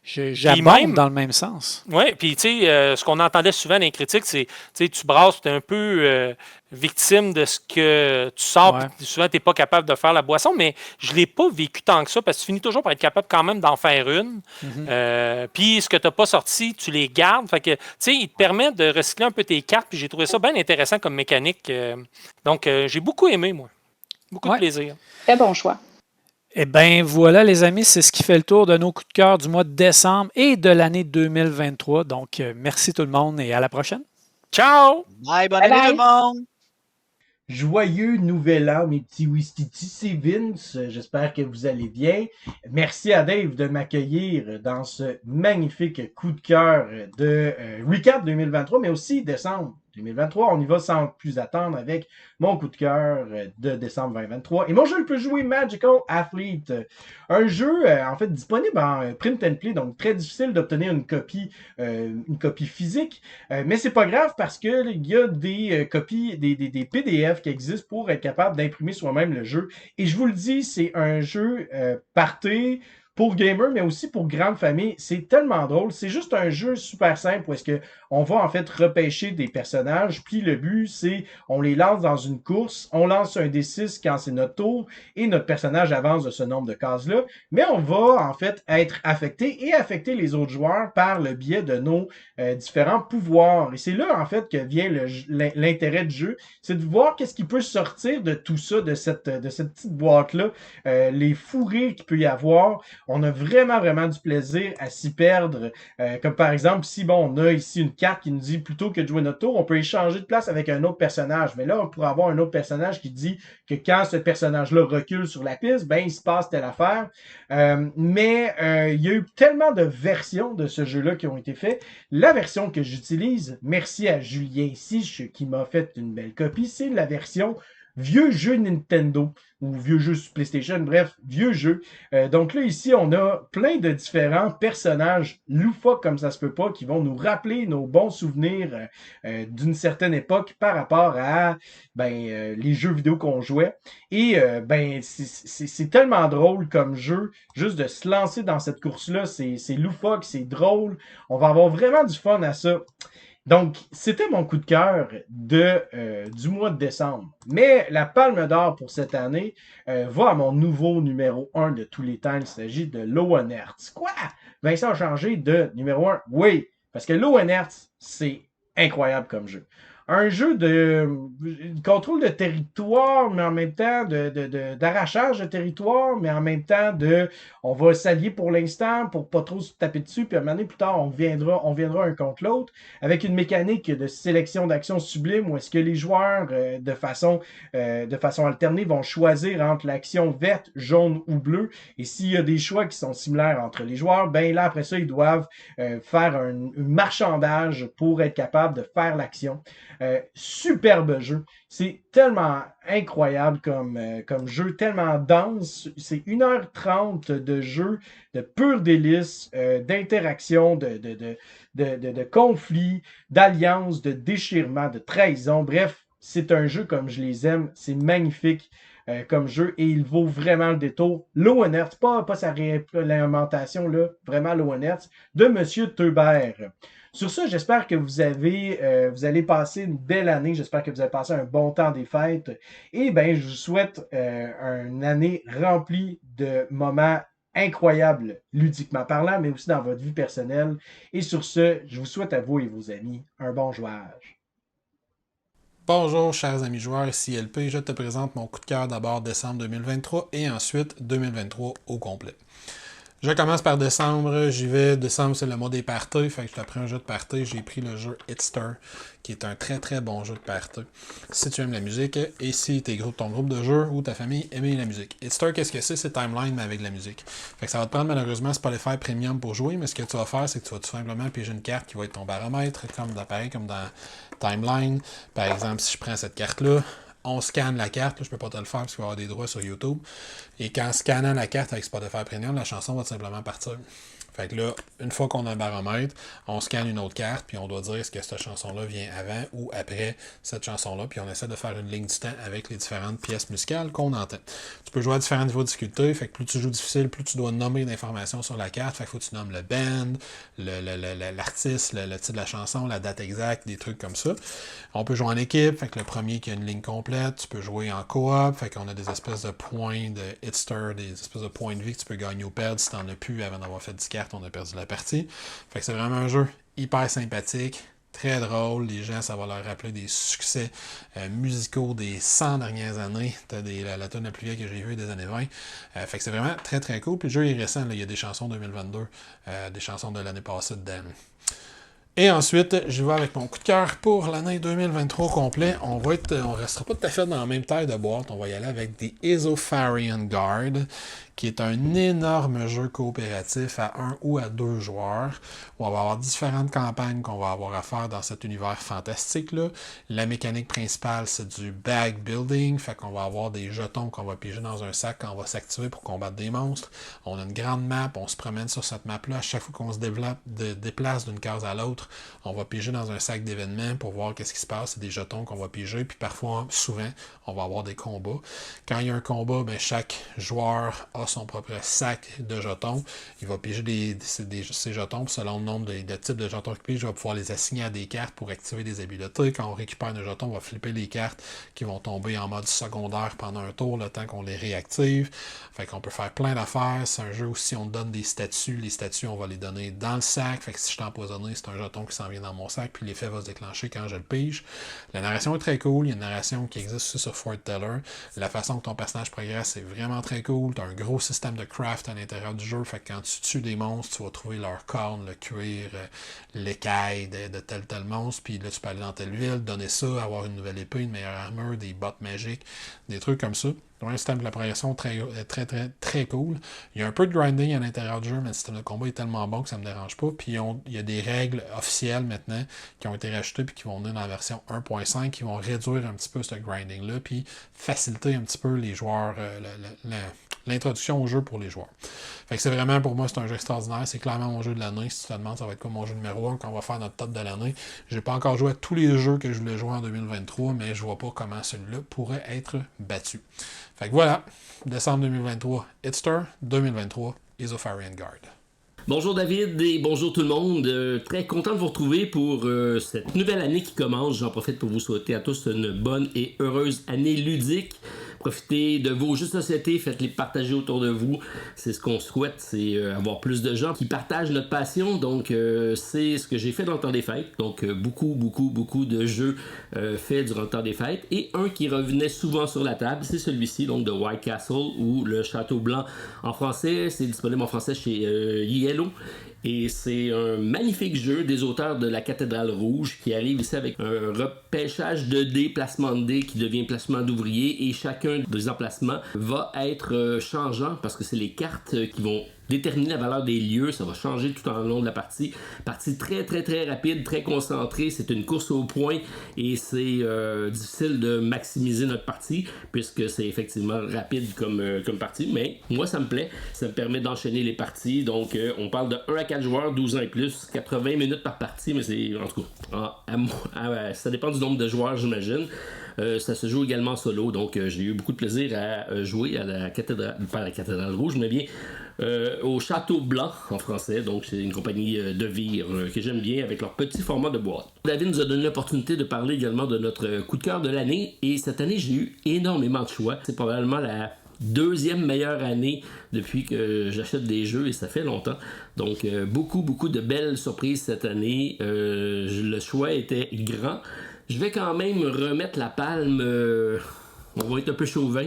j'abonde dans le même sens. Oui, puis tu sais, ce qu'on entendait souvent dans les critiques, c'est tu brasses, tu es un peu victime de ce que tu sors, puis souvent tu n'es pas capable de faire la boisson, mais je ne l'ai pas vécu tant que ça, parce que tu finis toujours par être capable quand même d'en faire une. Puis ce que tu n'as pas sorti, tu les gardes. Fait que, tu sais, il te permet de recycler un peu tes cartes, puis j'ai trouvé ça bien intéressant comme mécanique. Donc, j'ai beaucoup aimé, moi. Beaucoup de plaisir. Très bon choix. Eh bien, voilà, les amis, c'est ce qui fait le tour de nos coups de cœur du mois de décembre et de l'année 2023. Donc, merci tout le monde et à la prochaine. Ciao! Bye, bonne année tout le monde! Joyeux nouvel an, mes petits Wistiti, c'est Vince. J'espère que vous allez bien. Merci à Dave de m'accueillir dans ce magnifique coup de cœur de Recap 2023, mais aussi décembre 2023. On y va sans plus attendre avec mon coup de cœur de décembre 2023. Et mon jeu le plus joué, Magical Athlete. Un jeu, en fait, disponible en print and play, donc très difficile d'obtenir une copie physique. Mais c'est pas grave parce qu'il y a des copies, des PDF qui existent pour être capable d'imprimer soi-même le jeu. Et je vous le dis, c'est un jeu party pour gamers, mais aussi pour grande famille. C'est tellement drôle. C'est juste un jeu super simple où est-ce que on va en fait repêcher des personnages. Puis le but, c'est on les lance dans une course. On lance un D6 quand c'est notre tour et notre personnage avance de ce nombre de cases-là. Mais on va en fait être affecté et affecter les autres joueurs par le biais de nos différents pouvoirs. Et c'est là en fait que vient l'intérêt du jeu. C'est de voir qu'est-ce qui peut sortir de tout ça, de cette petite boîte-là. Les fous rires qu'il peut y avoir. On a vraiment du plaisir à s'y perdre. Comme par exemple, si on a ici une carte qui nous dit plutôt que de jouer notre tour, on peut échanger de place avec un autre personnage. Mais là, on pourrait avoir un autre personnage qui dit que quand ce personnage-là recule sur la piste, il se passe telle affaire. Mais il y a eu tellement de versions de ce jeu-là qui ont été faites. La version que j'utilise, merci à Julien ici qui m'a fait une belle copie, c'est la version vieux jeu Nintendo ou vieux jeu sur PlayStation, bref, vieux jeu. Donc là, ici, on a plein de différents personnages loufoques comme ça se peut pas qui vont nous rappeler nos bons souvenirs d'une certaine époque par rapport à les jeux vidéo qu'on jouait. Et c'est tellement drôle comme jeu, juste de se lancer dans cette course-là, c'est loufoque, c'est drôle. On va avoir vraiment du fun à ça. Donc, c'était mon coup de cœur du mois de décembre. Mais la palme d'or pour cette année va à mon nouveau numéro 1 de tous les temps. Il s'agit de Lowenherz. Quoi? Vincent a changé de numéro 1? Oui, parce que Lowenherz, c'est incroyable comme jeu. Un jeu de contrôle de territoire, mais en même temps d'arrachage de territoire, mais en même temps on va s'allier pour l'instant pour pas trop se taper dessus, puis un moment donné plus tard, on viendra un contre l'autre, avec une mécanique de sélection d'actions sublime où est-ce que les joueurs, de façon alternée, vont choisir entre l'action verte, jaune ou bleue, et s'il y a des choix qui sont similaires entre les joueurs, là, après ça, ils doivent faire un marchandage pour être capable de faire l'action. Superbe jeu. C'est tellement incroyable comme jeu, tellement dense. C'est 1h30 de jeu, de pur délice, d'interaction, de conflits, d'alliances, de déchirements, de trahison. Bref, c'est un jeu comme je les aime. C'est magnifique comme jeu et il vaut vraiment le détour. Lowenherz, pas sa réimplémentation, là, vraiment Lowenherz, de Monsieur Teubert. Sur ça, j'espère que vous allez passer une belle année. J'espère que vous avez passé un bon temps des fêtes. Et je vous souhaite une année remplie de moments incroyables, ludiquement parlant, mais aussi dans votre vie personnelle. Et sur ce, je vous souhaite à vous et vos amis un bon jouage. Bonjour chers amis joueurs, ici LP, je te présente mon coup de cœur d'abord décembre 2023 et ensuite 2023 au complet. Je commence par décembre, j'y vais. Décembre, c'est le mois des parties, fait que je te prends un jeu de party. J'ai pris le jeu Hitster, qui est un très très bon jeu de party. Si tu aimes la musique et si ton groupe de jeu ou ta famille aime la musique. Hitster, qu'est-ce que c'est? C'est Timeline, mais avec de la musique. Fait que ça va te prendre malheureusement Spotify Premium pour jouer, mais ce que tu vas faire, c'est que tu vas tout simplement piger une carte qui va être ton baromètre, comme dans Timeline. Par exemple, si je prends cette carte-là, on scanne la carte, là, je peux pas te le faire parce qu'il va y avoir des droits sur YouTube. Et qu'en scannant la carte avec Spotify Premium, la chanson va tout simplement partir. Fait que là, une fois qu'on a un baromètre, on scanne une autre carte, puis on doit dire est-ce que cette chanson-là vient avant ou après cette chanson-là, puis on essaie de faire une ligne du temps avec les différentes pièces musicales qu'on entend. Tu peux jouer à différents niveaux de difficulté, fait que plus tu joues difficile, plus tu dois nommer d'informations sur la carte, fait qu'il faut que tu nommes le band, l'artiste, le titre de la chanson, la date exacte, des trucs comme ça. On peut jouer en équipe, fait que le premier qui a une ligne complète, tu peux jouer en coop, fait qu'on a des espèces de points de hitster, des espèces de points de vie que tu peux gagner ou perdre si t'en as plus avant d'avoir fait 10 cartes. On a perdu la partie. Fait que c'est vraiment un jeu hyper sympathique, très drôle. Les gens, ça va leur rappeler des succès musicaux des 100 dernières années. T'as la tonne la plus vieille que j'ai vue des années 20. Fait que c'est vraiment très très cool. Puis le jeu est récent. Là, il y a des chansons 2022, des chansons de l'année passée dedans. Et ensuite, je vais avec mon coup de cœur pour l'année 2023 complet. On restera pas tout à fait dans la même taille de boîte. On va y aller avec The Isofarian Guard, qui est un énorme jeu coopératif à 1 ou à 2 joueurs, où on va avoir différentes campagnes qu'on va avoir à faire dans cet univers fantastique-là. La mécanique principale, c'est du bag building, fait qu'on va avoir des jetons qu'on va piger dans un sac quand on va s'activer pour combattre des monstres. On a une grande map, on se promène sur cette map-là. À chaque fois qu'on se déplace d'une case à l'autre, on va piger dans un sac d'événements pour voir qu'est-ce qui se passe. C'est des jetons qu'on va piger, puis parfois, souvent, on va avoir des combats. Quand il y a un combat, ben, chaque joueur a son propre sac de jetons. Il va piger ces jetons, puis selon le nombre de types de jetons qu'il pige, il va pouvoir les assigner à des cartes pour activer des habiletés. Quand on récupère un jeton, on va flipper les cartes qui vont tomber en mode secondaire pendant un tour, le temps qu'on les réactive. Fait qu'on peut faire plein d'affaires. C'est un jeu où si on donne des statuts, les statuts, on va les donner dans le sac. Fait que si je suis empoisonné, c'est un jeton qui s'en vient dans mon sac, puis l'effet va se déclencher quand je le pige. La narration est très cool. Il y a une narration qui existe aussi sur Forteller. La façon que ton personnage progresse, c'est vraiment très cool. Tu as un gros système de craft à l'intérieur du jeu. Fait que quand tu tues des monstres, tu vas trouver leur corne, le cuir, l'écaille de tel monstre. Puis là, tu peux aller dans telle ville, donner ça, avoir une nouvelle épée, une meilleure armure, des bottes magiques, des trucs comme ça. Donc, un système de la progression très, très, très, très cool. Il y a un peu de grinding à l'intérieur du jeu, mais le système de combat est tellement bon que ça ne me dérange pas. Puis il y a des règles officielles maintenant qui ont été rajoutées puis qui vont venir dans la version 1.5 qui vont réduire un petit peu ce grinding-là puis faciliter un petit peu les joueurs, l'introduction au jeu pour les joueurs. Fait que c'est vraiment, pour moi, c'est un jeu extraordinaire. C'est clairement mon jeu de l'année. Si tu te demandes, ça va être quoi mon jeu numéro 1 quand on va faire notre top de l'année. J'ai pas encore joué à tous les jeux que je voulais jouer en 2023, mais je vois pas comment celui-là pourrait être battu. Fait que voilà, décembre 2023, Hitster, 2023, Isofarian Guard. Bonjour David et bonjour tout le monde. Très content de vous retrouver pour cette nouvelle année qui commence. J'en profite pour vous souhaiter à tous une bonne et heureuse année ludique. Profitez de vos jeux de société, faites-les partager autour de vous. C'est ce qu'on souhaite, c'est avoir plus de gens qui partagent notre passion. Donc, c'est ce que j'ai fait dans le temps des fêtes. Donc, beaucoup de jeux faits durant le temps des fêtes. Et un qui revenait souvent sur la table, c'est celui-ci, donc de White Castle ou le Château Blanc en français. C'est disponible en français chez Yellow. Et c'est un magnifique jeu des auteurs de la Cathédrale Rouge qui arrive ici avec un repêchage de dés, placement de dés qui devient placement d'ouvriers et chacun des emplacements va être changeant parce que c'est les cartes qui vont déterminer la valeur des lieux, ça va changer tout au long de la partie. Partie très très très rapide, très concentrée, c'est une course au point et c'est difficile de maximiser notre partie puisque c'est effectivement rapide comme partie, mais moi ça me plaît, ça me permet d'enchaîner les parties, donc on parle de 1 à 4 joueurs, 12 ans et plus, 80 minutes par partie, mais c'est en tout cas, ça dépend du nombre de joueurs j'imagine. Ça se joue également solo, donc j'ai eu beaucoup de plaisir à jouer à la cathédrale, pas à la Cathédrale Rouge, mais bien au Château Blanc en français, donc c'est une compagnie de vire que j'aime bien avec leur petit format de boîte. David nous a donné l'opportunité de parler également de notre coup de cœur de l'année et cette année j'ai eu énormément de choix. C'est probablement la deuxième meilleure année depuis que j'achète des jeux et ça fait longtemps. Donc beaucoup de belles surprises cette année. Le choix était grand. Je vais quand même remettre la palme, on va être un peu chauvin,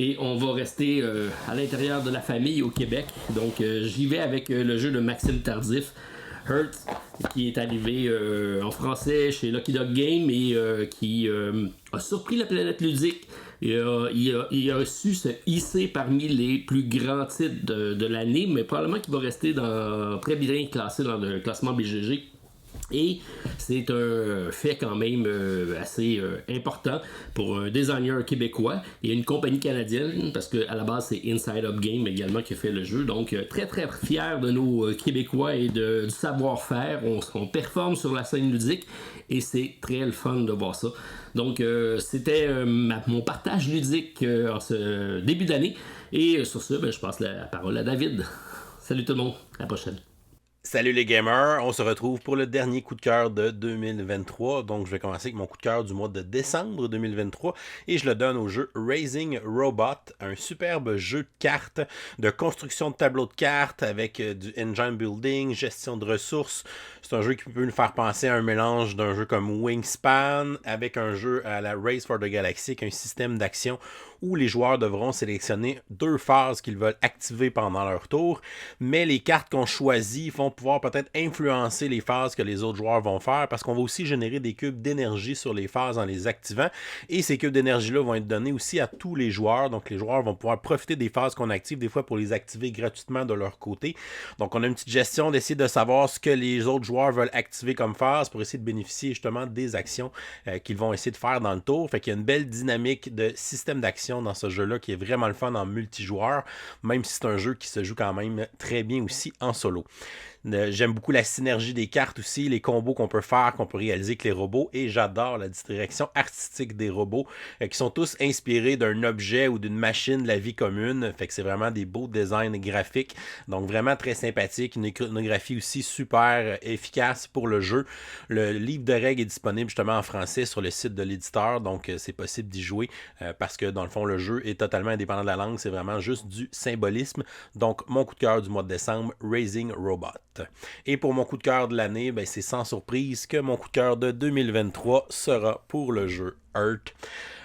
Et on va rester à l'intérieur de la famille au Québec. Donc j'y vais avec le jeu de Maxime Tardif, Hurt, qui est arrivé en français chez Lucky Dog Game et qui a surpris la planète ludique. Il a su se hisser parmi les plus grands titres de l'année, mais probablement qu'il va rester très bien classé dans le classement BGG. Et c'est un fait quand même assez important pour un designer québécois et une compagnie canadienne, parce qu'à la base c'est Inside Up Game également qui a fait le jeu. Donc très très fier de nos Québécois et du savoir-faire. On performe sur la scène ludique et c'est très le fun de voir ça. Donc c'était mon partage ludique en ce début d'année. Et sur ce, je passe la parole à David. Salut tout le monde, à la prochaine. Salut les gamers, on se retrouve pour le dernier coup de cœur de 2023. Donc je vais commencer avec mon coup de cœur du mois de décembre 2023 et je le donne au jeu Raising Robot, un superbe jeu de cartes, de construction de tableaux de cartes avec du engine building, gestion de ressources. C'est un jeu qui peut nous faire penser à un mélange d'un jeu comme Wingspan avec un jeu à la Race for the Galaxy avec un système d'action où les joueurs devront sélectionner 2 phases qu'ils veulent activer pendant leur tour, mais les cartes qu'on choisit vont pouvoir peut-être influencer les phases que les autres joueurs vont faire, parce qu'on va aussi générer des cubes d'énergie sur les phases en les activant, et ces cubes d'énergie-là vont être donnés aussi à tous les joueurs, donc les joueurs vont pouvoir profiter des phases qu'on active, des fois pour les activer gratuitement de leur côté. Donc on a une petite gestion d'essayer de savoir ce que les autres joueurs veulent activer comme phase pour essayer de bénéficier justement des actions qu'ils vont essayer de faire dans le tour. Fait qu'il y a une belle dynamique de système d'action dans ce jeu-là qui est vraiment le fun en multijoueur, même si c'est un jeu qui se joue quand même très bien aussi en solo. J'aime beaucoup la synergie des cartes aussi, les combos qu'on peut faire, qu'on peut réaliser avec les robots, et j'adore la direction artistique des robots qui sont tous inspirés d'un objet ou d'une machine de la vie commune. Fait que c'est vraiment des beaux designs graphiques, donc vraiment très sympathique, une iconographie aussi super efficace pour le jeu. Le livre de règles est disponible justement en français sur le site de l'éditeur, donc c'est possible d'y jouer parce que dans le fond le jeu est totalement indépendant de la langue, c'est vraiment juste du symbolisme. Donc mon coup de cœur du mois de décembre, Raising Robot. Et pour mon coup de cœur de l'année, c'est sans surprise que mon coup de cœur de 2023 sera pour le jeu Hurt.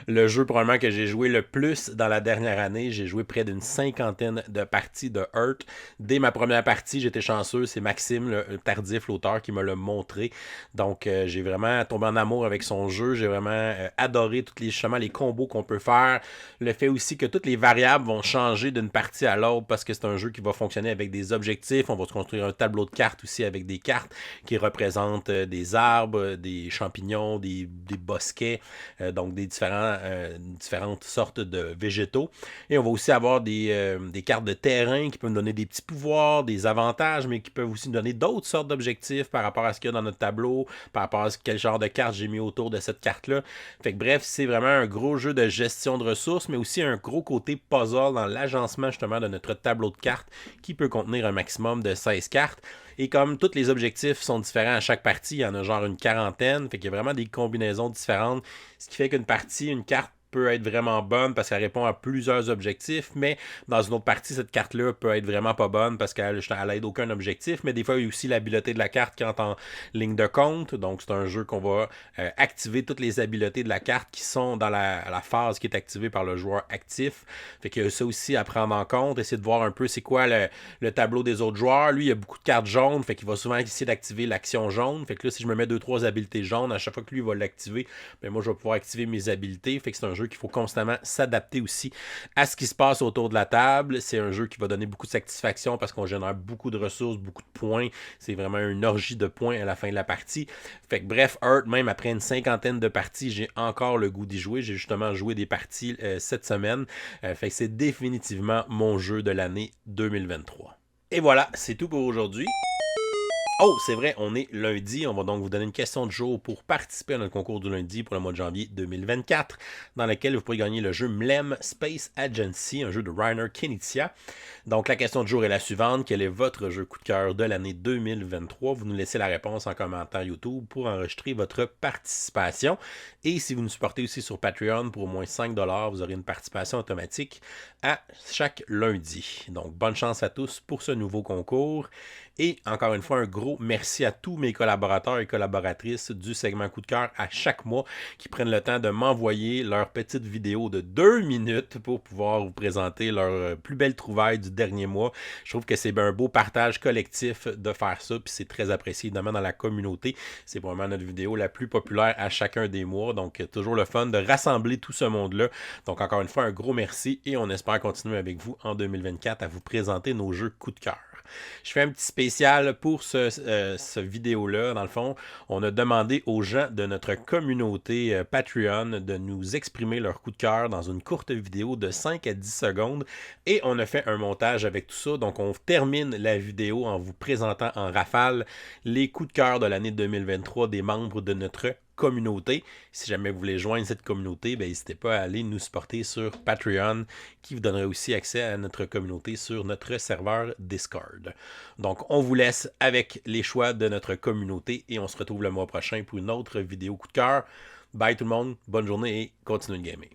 Le jeu probablement que j'ai joué le plus dans la dernière année. J'ai joué près d'une 50aine de parties de Hurt. Dès ma première partie, j'étais chanceux. C'est Maxime le Tardif, l'auteur, qui me l'a montré. Donc, j'ai vraiment tombé en amour avec son jeu. J'ai vraiment adoré justement les combos qu'on peut faire. Le fait aussi que toutes les variables vont changer d'une partie à l'autre parce que c'est un jeu qui va fonctionner avec des objectifs. On va se construire un tableau de cartes aussi avec des cartes qui représentent des arbres, des champignons, des bosquets, donc des différentes sortes de végétaux. Et on va aussi avoir des cartes de terrain qui peuvent nous donner des petits pouvoirs, des avantages, mais qui peuvent aussi nous donner d'autres sortes d'objectifs par rapport à ce qu'il y a dans notre tableau, par rapport à quel genre de carte j'ai mis autour de cette carte-là. Fait que bref, c'est vraiment un gros jeu de gestion de ressources, mais aussi un gros côté puzzle dans l'agencement justement de notre tableau de cartes qui peut contenir un maximum de 16 cartes. Et comme tous les objectifs sont différents à chaque partie, il y en a genre une quarantaine, fait qu'il y a vraiment des combinaisons différentes, ce qui fait qu'une partie, une carte peut être vraiment bonne parce qu'elle répond à plusieurs objectifs, mais dans une autre partie, cette carte-là peut être vraiment pas bonne parce qu'elle aide aucun objectif, mais des fois, il y a aussi l'habileté de la carte qui entre en ligne de compte, donc c'est un jeu qu'on va activer toutes les habiletés de la carte qui sont dans la phase qui est activée par le joueur actif, fait qu'il y a ça aussi à prendre en compte, essayer de voir un peu c'est quoi le tableau des autres joueurs. Lui, il y a beaucoup de cartes jaunes, fait qu'il va souvent essayer d'activer l'action jaune, fait que là, si je me mets 2-3 habiletés jaunes, à chaque fois que lui va l'activer, moi, je vais pouvoir activer mes habiletés, fait que c'est un jeu qu'il faut constamment s'adapter aussi à ce qui se passe autour de la table. C'est un jeu qui va donner beaucoup de satisfaction parce qu'on génère beaucoup de ressources, beaucoup de points. C'est vraiment une orgie de points à la fin de la partie. Fait que bref, Hurt, même après une 50aine de parties, j'ai encore le goût d'y jouer. J'ai justement joué des parties cette semaine. Fait que c'est définitivement mon jeu de l'année 2023. Et voilà, c'est tout pour aujourd'hui. Oh, c'est vrai, on est lundi. On va donc vous donner une question de jour pour participer à notre concours du lundi pour le mois de janvier 2024, dans lequel vous pourrez gagner le jeu Mlem Space Agency, un jeu de Reiner Knizia. Donc, la question de jour est la suivante. Quel est votre jeu coup de cœur de l'année 2023? Vous nous laissez la réponse en commentaire YouTube pour enregistrer votre participation. Et si vous nous supportez aussi sur Patreon pour au moins 5$, vous aurez une participation automatique à chaque lundi. Donc, bonne chance à tous pour ce nouveau concours. Et encore une fois, un gros merci à tous mes collaborateurs et collaboratrices du segment Coup de cœur à chaque mois qui prennent le temps de m'envoyer leurs petites vidéos de 2 minutes pour pouvoir vous présenter leurs plus belles trouvailles du dernier mois. Je trouve que c'est un beau partage collectif de faire ça, puis c'est très apprécié évidemment dans la communauté. C'est vraiment notre vidéo la plus populaire à chacun des mois, donc toujours le fun de rassembler tout ce monde-là. Donc encore une fois, un gros merci et on espère continuer avec vous en 2024 à vous présenter nos jeux coup de cœur. Je fais un petit spécial pour ce vidéo-là. Dans le fond, on a demandé aux gens de notre communauté Patreon de nous exprimer leur coup de cœur dans une courte vidéo de 5 à 10 secondes et on a fait un montage avec tout ça. Donc, on termine la vidéo en vous présentant en rafale les coups de cœur de l'année 2023 des membres de notre communauté. Si jamais vous voulez joindre cette communauté, n'hésitez pas à aller nous supporter sur Patreon, qui vous donnerait aussi accès à notre communauté sur notre serveur Discord. Donc, on vous laisse avec les choix de notre communauté et on se retrouve le mois prochain pour une autre vidéo coup de cœur. Bye tout le monde, bonne journée et continuez de gamer.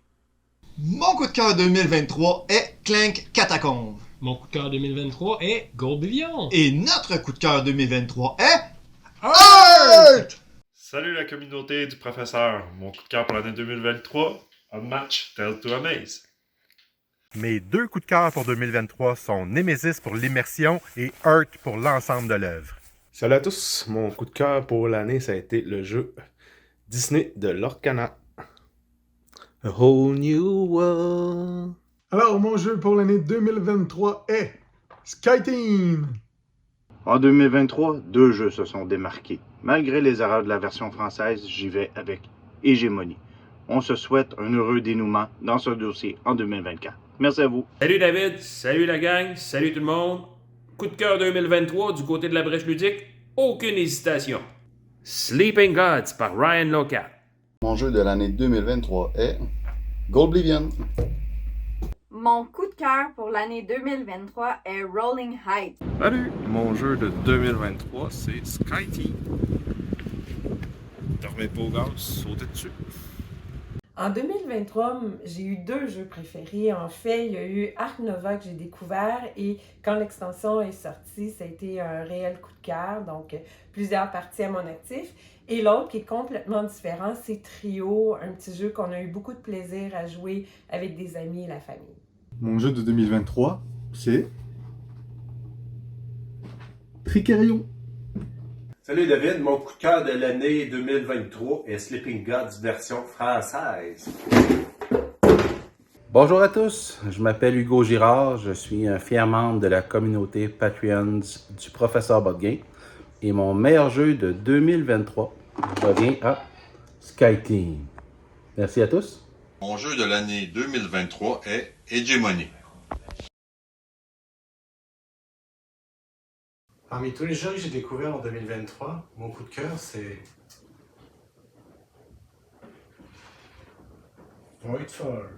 Mon coup de cœur 2023 est Clank Catacomb. Mon coup de cœur 2023 est Goldbillion. Et notre coup de cœur 2023 est Heart! Salut la communauté du professeur. Mon coup de cœur pour l'année 2023, Unmatched Tale to Amaze. Mes 2 coups de cœur pour 2023 sont Nemesis pour l'immersion et Heart pour l'ensemble de l'œuvre. Salut à tous, mon coup de cœur pour l'année, ça a été le jeu Disney de Lorcana. A Whole New World. Alors, mon jeu pour l'année 2023 est SkyTeam. En 2023, 2 jeux se sont démarqués. Malgré les erreurs de la version française, j'y vais avec Hégémonie. On se souhaite un heureux dénouement dans ce dossier en 2024. Merci à vous. Salut David, salut la gang, salut tout le monde. Coup de cœur 2023 du côté de la brèche ludique, aucune hésitation. Sleeping Gods par Ryan Locat. Mon jeu de l'année 2023 est Goldbillion. Mon coup de cœur pour l'année 2023 est Rolling Heights. Salut, mon jeu de 2023, c'est SkyTeam. Dormez pas au gaz, sautez dessus. En 2023, j'ai eu 2 jeux préférés. En fait, il y a eu Ark Nova que j'ai découvert et quand l'extension est sortie, ça a été un réel coup de cœur, donc plusieurs parties à mon actif. Et l'autre qui est complètement différent, c'est Trio, un petit jeu qu'on a eu beaucoup de plaisir à jouer avec des amis et la famille. Mon jeu de 2023, c'est Tricarion. Salut David, mon coup de cœur de l'année 2023 est Sleeping Gods version française. Bonjour à tous, je m'appelle Hugo Girard, je suis un fier membre de la communauté Patreons du Professeur Board Game et mon meilleur jeu de 2023 revient à SkyTeam. Merci à tous. Mon jeu de l'année 2023 est Hégémonie. Parmi tous les jeux que j'ai découverts en 2023, mon coup de cœur c'est Voidfall.